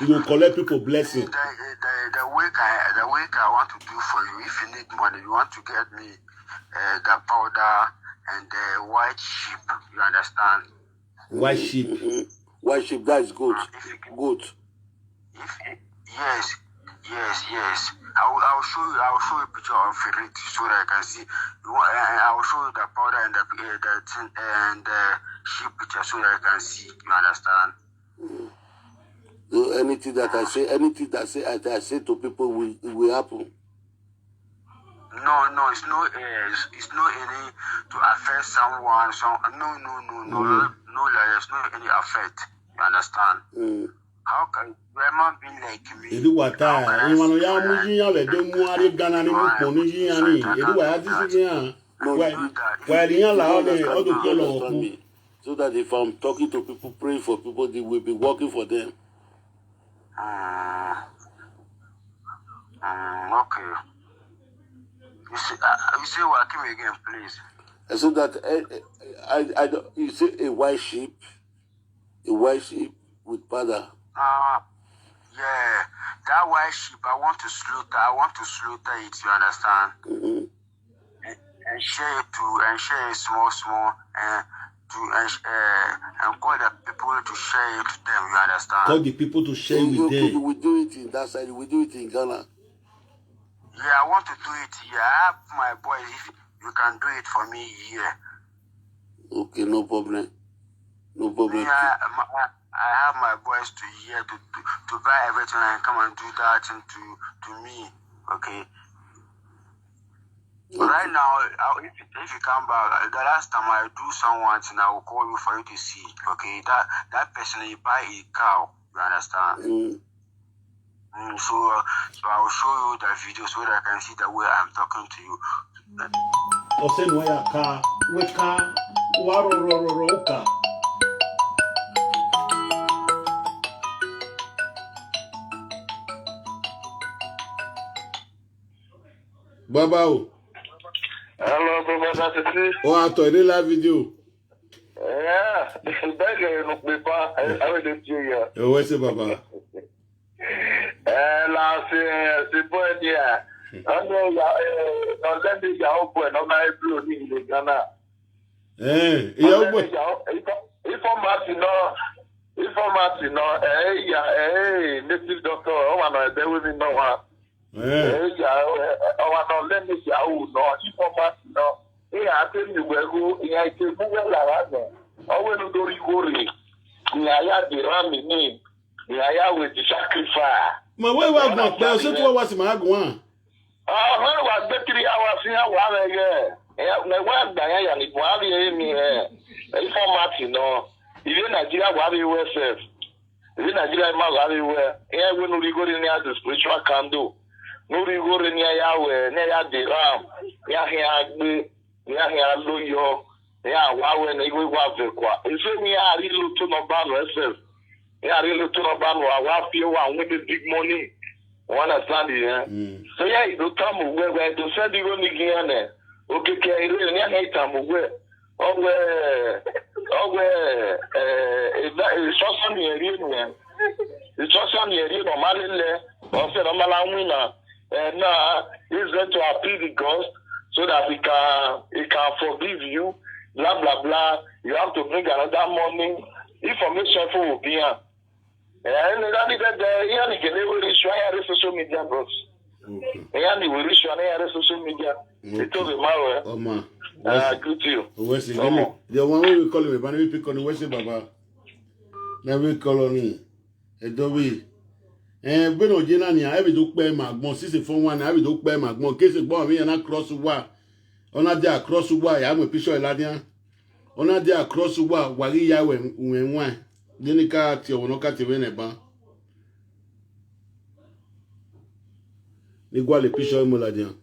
You will collect people blessing. The work I want to do for you. If you need money, you want to get me the powder and the white sheep. You understand? White sheep. White sheep. That is good. Good. Yes. I'll show you a picture of it so that I can see. I'll show you the powder and the sheep picture so that I can see. You understand? Anything that I say to people will happen. No, it's not any to affect someone. No, there's no any affect. You understand? How can grandma be like me? So that if I'm talking to people, praying for people, they will be working for them. Okay. You say welcome again, please. So that I don't, you say a white sheep with father. Yeah, that white sheep, I want to slaughter it, you understand? Mm-hmm. And share it small, and call the people to share it to them, you understand? Call the people to share with them. We do it in that side, we do it in Ghana. Yeah, I want to do it here. I have my boys, if you can do it for me here. Okay, no problem. No problem. Yeah, I have my boys to here to buy everything and come and do that and to me. Okay. Okay. Right now, if you come back, the last time I do someone, and I will call you for you to see. Okay, that person he buy a cow. You understand? So I will show you the video so that I can see the way I'm talking to you. Baba. Hello, Professor Titi. Oh, I thought la video. Yeah, this is better than paper. I will do you. Oh, what's it, Baba? Last year, the boy here. I know let me go for no my blue in the Ghana. If native doctor, there will be no one. Let me see how no. I tell you where go. I tell you where I when you do worry. I the rami name. I with the sacrifice. My way was not there. So what was my one? When was the 3 hours here? One again. My wife Diane, it was me here. No. Even Nigeria, what you were safe. Even Nigeria, everywhere. Here, when we go in there, the spiritual candle. No, we go in near Yahweh, near the Ram, near Loyo, near Wawe, and we want to go. It's me, I really to no ban myself. Yeah, really to no ban, I feel one with the big money. One understand it, So, yeah, you come where to send you only again. Okay, I really hate them where. It's also near you, man. It's also near you, no matter, or said, I'm a and now he's going to appeal the ghost so that he can forgive you, blah blah blah. You have to bring another money. Information for will be here. And that is the social media, bros. And he will reach social media. It told him, good to you. The one we call him, but we pick on the West Baba. Now we call on him. Adobe. Beno jina ni a do pe magbon sisi fun wa na do pe magbon kese gbon mi na cross wa ona dia cross wa ya mo picture ladian ona dia cross wa wari ya we nwa deni ka ti owono ka ti we ne ban ni gwa le picture mo ladian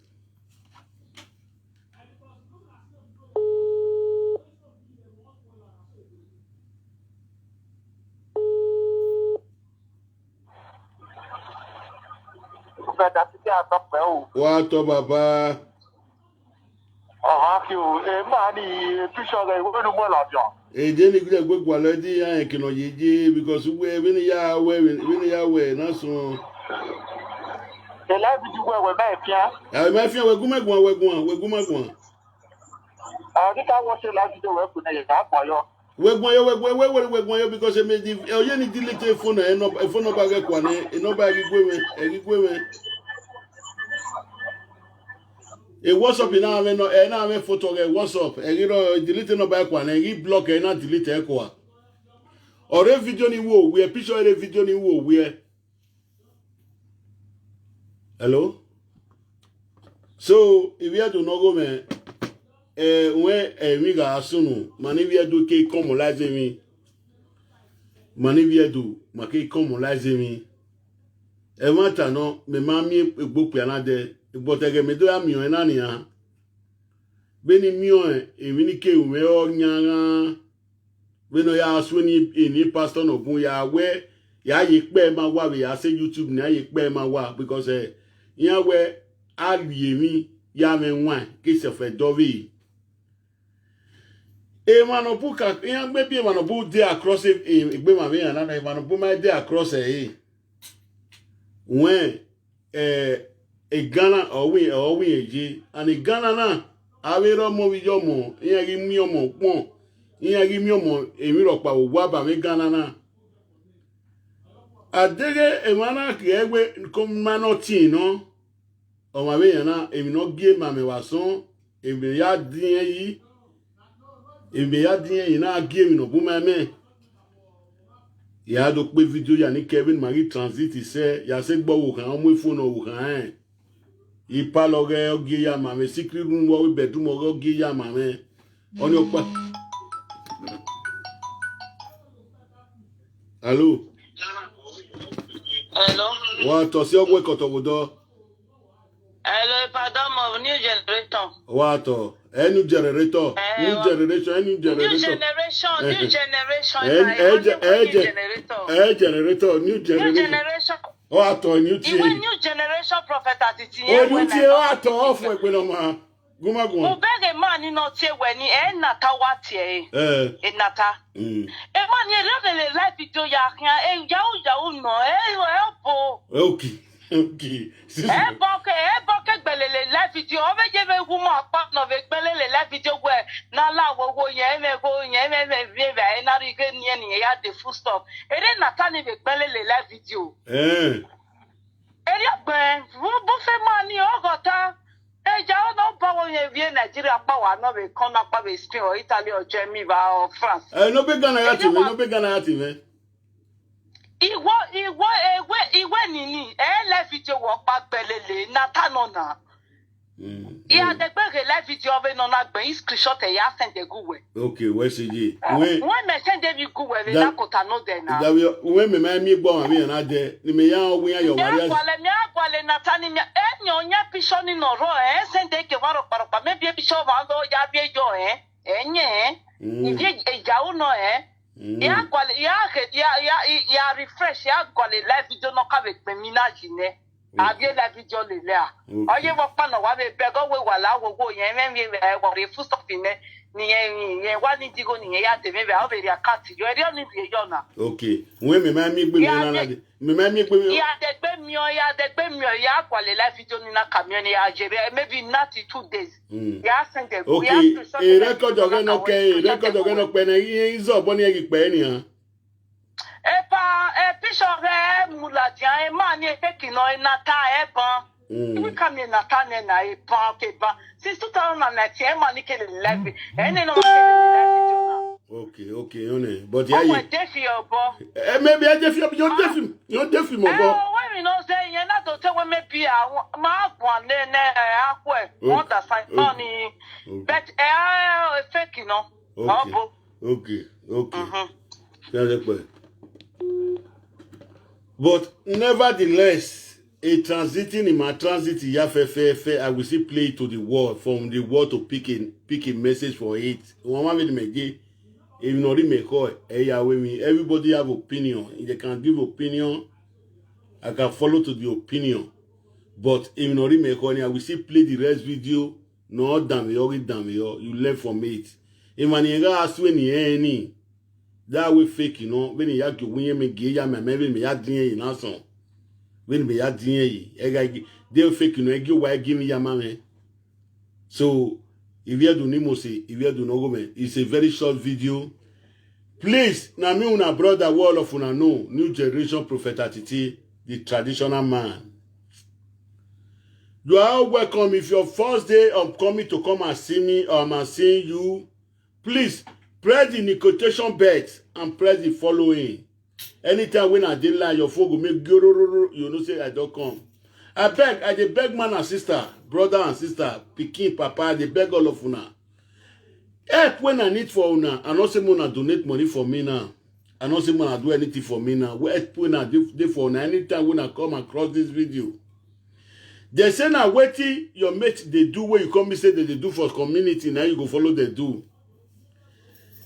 Wa to baba kí o máa ní píṣọ́ rẹ̀ ìwé ní mọ́lá bí ọ̀. Èdè ní gílẹ̀ gbogbo àlọ́dí àyìn kìnnà yéjé because we ni ya we na sun. Èlá bí ju wẹ̀wẹ̀ mẹ́ fíà. Mẹ́ fíà wẹ̀gúnmẹ́gùn. Kíkà wọ́n ṣe láti dé wẹ̀kùn náà yẹ̀ká pọ̀ yọ. Wẹ̀gbọ́n yọ because ọyẹ́ ni dílé phone number rẹ̀ kwa ní number ẹ̀rígbé. A WhatsApp na me photo ge WhatsApp delete number kwa na block na delete kwa ore video ni wo we picture re video ni wo we hello so if you do no go me when mi ga asunu mani vi do ke commonize mi mani vi do ma ke commonize mi e mata no me ma mi egbopu anade Botege me do amio enani ya. Beni mio emi ni ke uwe o nyanga. Beno ya asweni eni pastor no bun ya we ya ye pe ma wa we ya say YouTube ni ya ye pe ma wa because yawe aliemi ya me nwa ke se fe dovi e manobu ka yan gbe bi manobu dey across egbe ma me yan na manobu ma dey across when e Ghana owi eje and e Ghana na awero mo wi yo mo yan ri mi omo pon yan ri mi omo emi ro pa wo aba me Ghana na adege emana ki egbe komano ti no o ma be yan na emi no gie ma me wason emi ya din yi na gie mi no bu ma me ya do pe video ya ni Kevin Marie Transit se ya se gbo wo kan mo phone wo kan ipa lore ogie ya ma me secret room wo bedroom ogie ya ma me oni opa Hello. What to see ogwe kotowodo? Hello, pardon, new generator. What new generator? New generation. New generation. What new generation prophet attitude. What off we no ma. Guma. Obege man no tie weni nata watie. Nata. E man ye love life video ya kan yawo no help. Okay. Boke gbelele live video obeje be wu mo pa no be gbelele live video we na la wo yen me vie na ri ge ni ya the full stop ere na ta ni be gbelele live video ere gbe bo fe ma ni ogota eja o no pa wo yen vie Nigeria pa wa no be kon na pa be Spain or Italy or Germany or France no be Ghana ya ti me Iwe nini live video wo pa gbelele na ta no na ya de gbe live video be no na gbe screenshot ya send the go we okay we see je when me send the go we na kota no de na that we me ma mi gbo ma mi na de ni me ya ogun ya yo wari mi akwale na ta ni mi nyonya picture ni no ro send the ke waro pa me bi picture ba do ya bi jo enye ibi eja uno ya kwale ya refresh ya kwale live video no ka be pe mi na jine abi live video le le a oye wo pa no wa be go we wa la wo yen me wo re full stop ni yen wa ni digo ni ya te me be o be ya cat yo eri oni bi yo na okay we me ma mi gbe mi na la de me ma mi gbe ya de gbe mi o ya kwale live video ni na camion ya jere maybe not 2 days ya send the okay e record oge no pe na izo bo ni egi pe ni han picture mulatia ma ni fake no na ta we come in na ta na ke ba since 2019 ma ni ke live no ke live okay one but yeah you defi obo maybe I defi you defi mo bo when we know say you na to tell we maybe ma gwan ne akwe what that sign money but fake no okay but nevertheless a transiting in my transit I will still play it to the world, from the world to pick a message for it. Everybody have opinion. If they can give opinion, I can follow to the opinion. But if not I will still play the rest video. No damn you learn from it. If man ask when any that way fake, when you have to win me ya me ya din na so. When me ya din they fake, give me ya mama. So if you do nimo say, if you do no go, it's a very short video. Please, na me una brother wall of una know, new generation prophet Atiti, the traditional man. You are all welcome. If your first day of coming to come and see me or I'm seeing you, please press the notification bell and press the following. Anytime when I did lie, your phone will make you know say I don't come. I beg man and sister, brother and sister, pikin, papa, they beg all of una. Help when I need for una. I not say una donate money for me now. I not say una do anything for me now. Help when I do for una. Anytime when I come across this video. They say now waiting your mate they do what you come me say that they do for community. Now you go follow they do.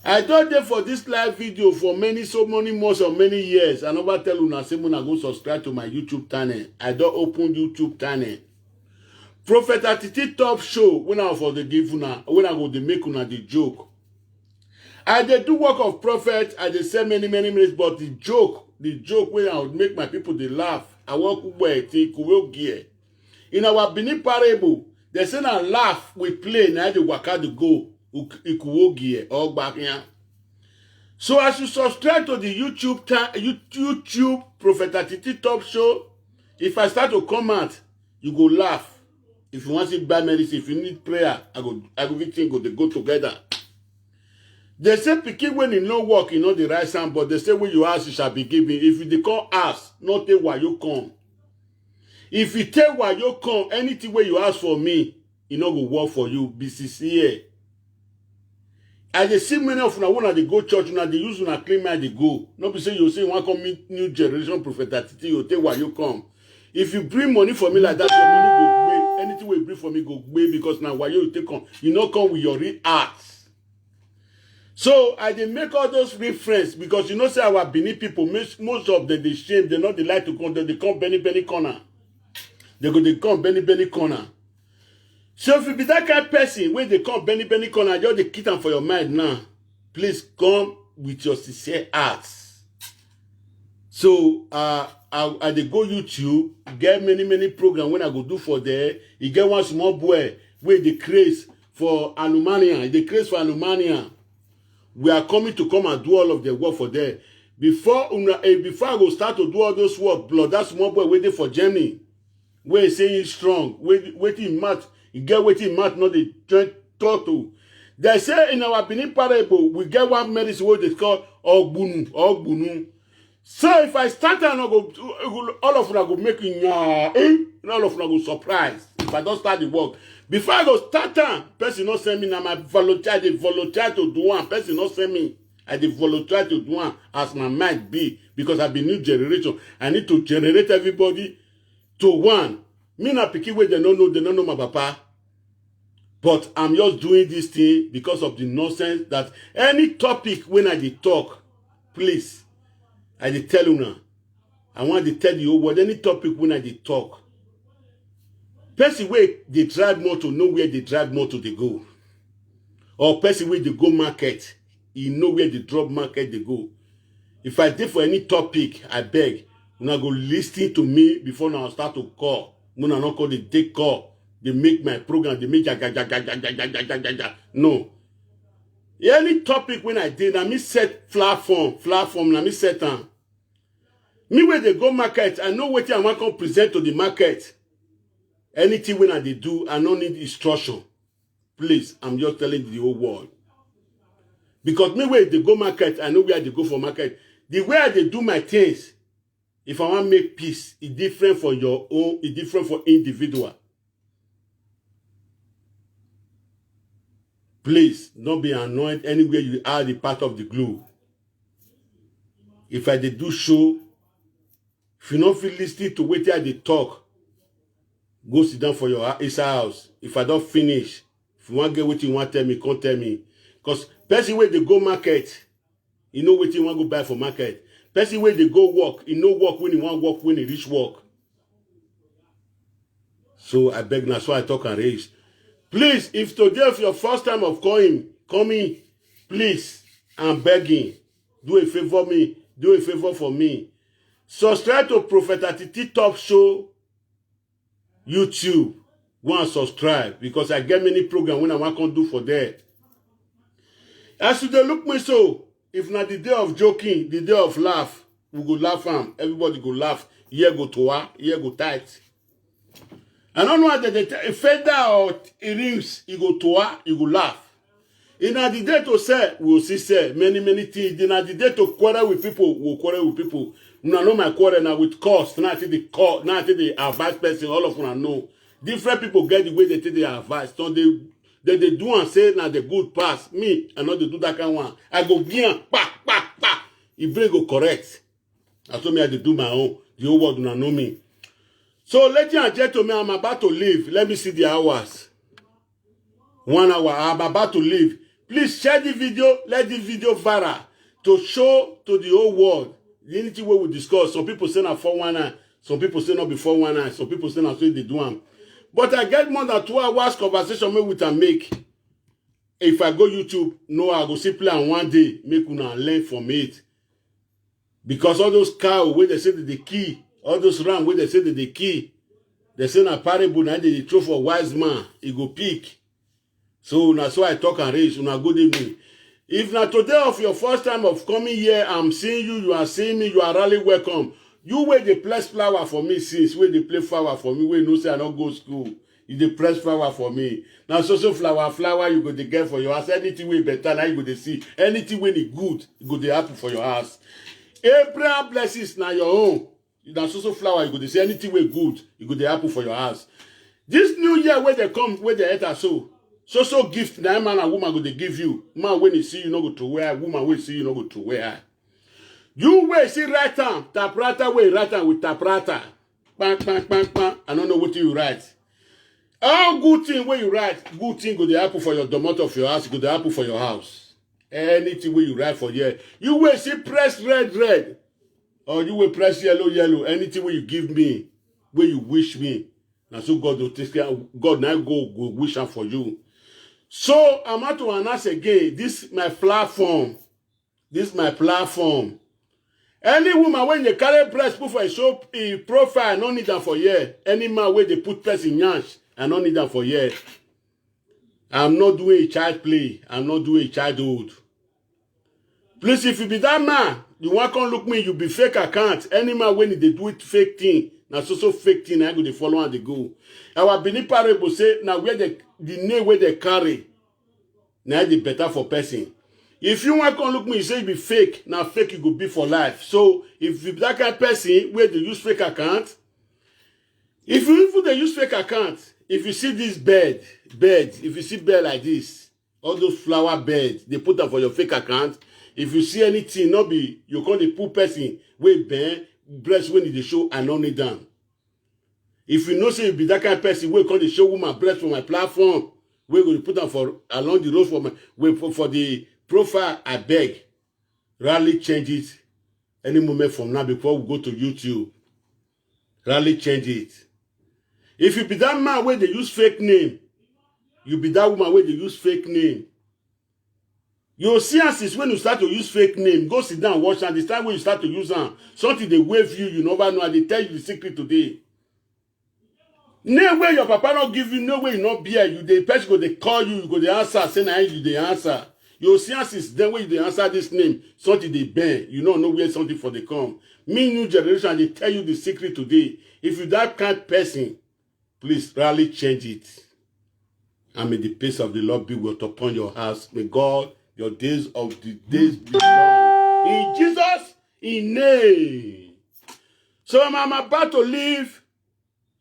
I don't there for this live video for so many months or many years. I never tell you now, say when I go subscribe to my YouTube channel. I don't open YouTube channel. Prophet Attitude Top Show, when I for the give una, when I go to make una the joke. I did do work of prophet, I did say many minutes, but the joke when I would make my people they laugh. I walk away, take gear. In our Benin parable, they say I laugh, we play, now they work out the go. All back here. So as you subscribe to the YouTube Prophet Attitude Top Show, if I start to comment, you go laugh. If you want to buy medicine, if you need prayer, I go everything they go together. They say pikin when you no work, you know the right sound, but they say when you ask, you shall be given. If you call ask, not tell why you come. If you tell why you come, anything where you ask for me, it no go work for you. Be sincere. I dey see many of una when they go church, una they use una claim they go. Not be say you say one come meet new generation prophet attitude, you tell why you come. If you bring money for me like that, your money go away. Anything you bring for me go away because now why you take come, you not come with your real hearts. So I dey make all those reference because you know say our Benin people, most of them they shame, they not they like to come, they come Benny corner. They come Benny corner. So if you be that kind of person when they come Benny corner, just they keep them for your mind now. Please come with your sincere hearts. So I they go YouTube, get many programs when I go do for there. You get one small boy where they craze for Anumania. They craze for Anumania. We are coming to come and do all of the work for there. Before I go start to do all those work, blood that small boy waiting for Germany. Where he saying he's strong, waiting math. You get waiting math, not the talk to. They say in our Benin parable, we get one medicine what they call Ogbunu. So if I start and I go, all of them go making all of them go surprise. If I don't start the work. Before I go start person not send me now my volunteer, they volunteer to do one. Person not send me. I dey volunteer to do one as my might be because I be new generation. I need to generate everybody to one. Me na pikin wey they don't know my papa. But I'm just doing this thing because of the nonsense that any topic when I dey talk, please, I dey tell you now. I want to tell you what any topic when I dey talk. Person wey they drive motor know where they drive motor they go. Or person wey they go market, you know where they drop market they go. If I did for any topic, I beg, you not go listen to me before now start to call. When I not call they take call. They make my program, they make no. Any topic when I did, I me set platform, I me set on. Me where they go market, I know what I want to present to the market. Anything when I they do, I don't need instruction. Please, I'm just telling the whole world. Because me where they go market, I know where they go for market. The way they do my things, if I want to make peace, it's different for your own, it's different for individual. Please, don't be annoyed anywhere you are the part of the globe. If I they do show, if you don't feel listening to what they talk, go sit down for your house. If I don't finish, if you want to get what you want to tell me, can't tell me. Because person where they go market, you know what you want to go buy for market. Person where they go work, you know work when you want work when you reach work. So I beg now, so I talk and raise. Please, if today is your first time of coming, please, I'm begging, do a favor for me. Subscribe to Prophet Attitude Top Show YouTube. Go and subscribe because I get many programs when I want to do for there. As you look me so, if not the day of joking, the day of laugh, we go laugh everybody go laugh. Here go toa, here go tight. I don't know that the feather or rings, you go toa, you go laugh. In the day to say, we will see say many things. In the day to quarrel with people, we'll quarrel with people. Now know my quarrel now with cost. Now I think the advice person, all of them know. Different people get the way they take their advice. So they do and say now the good pass. Me, I know they do that kind of one. I go bien, pa. If they go correct. I told me I do my own. The whole world do not know me. So ladies and gentlemen, I'm about to leave. Let me see the hours. 1 hour. I'm about to leave. Please share the video. Let the video viral to show to the whole world the unity way we discuss. Some people say na 419. Some people say not be 419. Some people say na so they do am. But I get more than 2 hours conversation with and make. If I go YouTube, no, I go simply on one day make una learn from it. Because all those cow where they say that they key, all those ram where they say that they key, they say na parable na they throw for wise man, he go pick. So that's why I talk and raise. Una good evening. If na today of your first time of coming here, I'm seeing you, you are seeing me, you are really welcome. You where they press flower for me since, where they play flower for me, where you know say I don't go school. You dey press flower for me. Now so flower you go to get for your house. Anything way better, now you go to see. Anything when it good, you go to happen for your house. Abraham blessings now your own. Now so flower you go to see. Anything way good, you go to happen for your house. This new year where they come, where they enter so gift now man and woman go to give you. Man when he see you no go to wear, woman when see you no go to wear. You way see right hand, taprata way right hand with taprata. Bang bang bang bang. I don't know what you write. All good thing where you write, good thing go to happen for your domot of your house, go to happen for your house. Anything where you write for here. You will see press red, or you will press yellow. Anything where you give me, where you wish me. And so God will take care. God now go wish out for you. So I'm out to announce again, this is my platform. This is my platform. Any woman when they carry breast put for a show a profile, no need that for here. Any man where they put press in yansh. I don't need that for yet. I'm not doing a child play. I'm not doing a childhood. Please, if you be that man, you want to look me, you be fake account. Any man when they do it fake thing, now so fake thing, I go to follow and they go. Our Bini parable say, now where the name where they carry, now they better for person. If you want to look me, you say you be fake, now fake you go be for life. So, if you be that kind of person where they use fake account, if you even they use fake account, if you see this bed, if you see bed like this, all those flower beds, they put them for your fake account. If you see anything, not be, you call the poor person, wait, bend, breast when they show and only down. If you know, say you be that kind of person, we call the show woman breast for my platform, we're going to put them for along the road for my, for the profile, I beg. Rarely change it any moment from now before we go to YouTube. Rarely change it. If you be that man where they use fake name, you be that woman where they use fake name. You'll see us is when you start to use fake name, go sit down, watch, and the time when you start to use them, something they wave you, you never know, and they tell you the secret today. No way your papa not give you, no way you not bear you. The person go they call you, you go they answer, say na you the answer. You'll see us is then when you answer this name, something they bend, you don't know where something for they come. Me new generation, they tell you the secret today. If you that kind of person, please rarely change it. And may the peace of the Lord be with upon your house. May God, your days of the days be long. In Jesus' name. So I'm about to leave.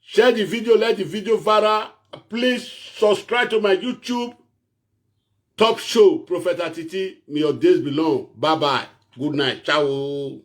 Share the video, let the video viral. Please subscribe to my YouTube. Top show, Prophet Atiti. May your days be long. Bye-bye. Good night. Ciao.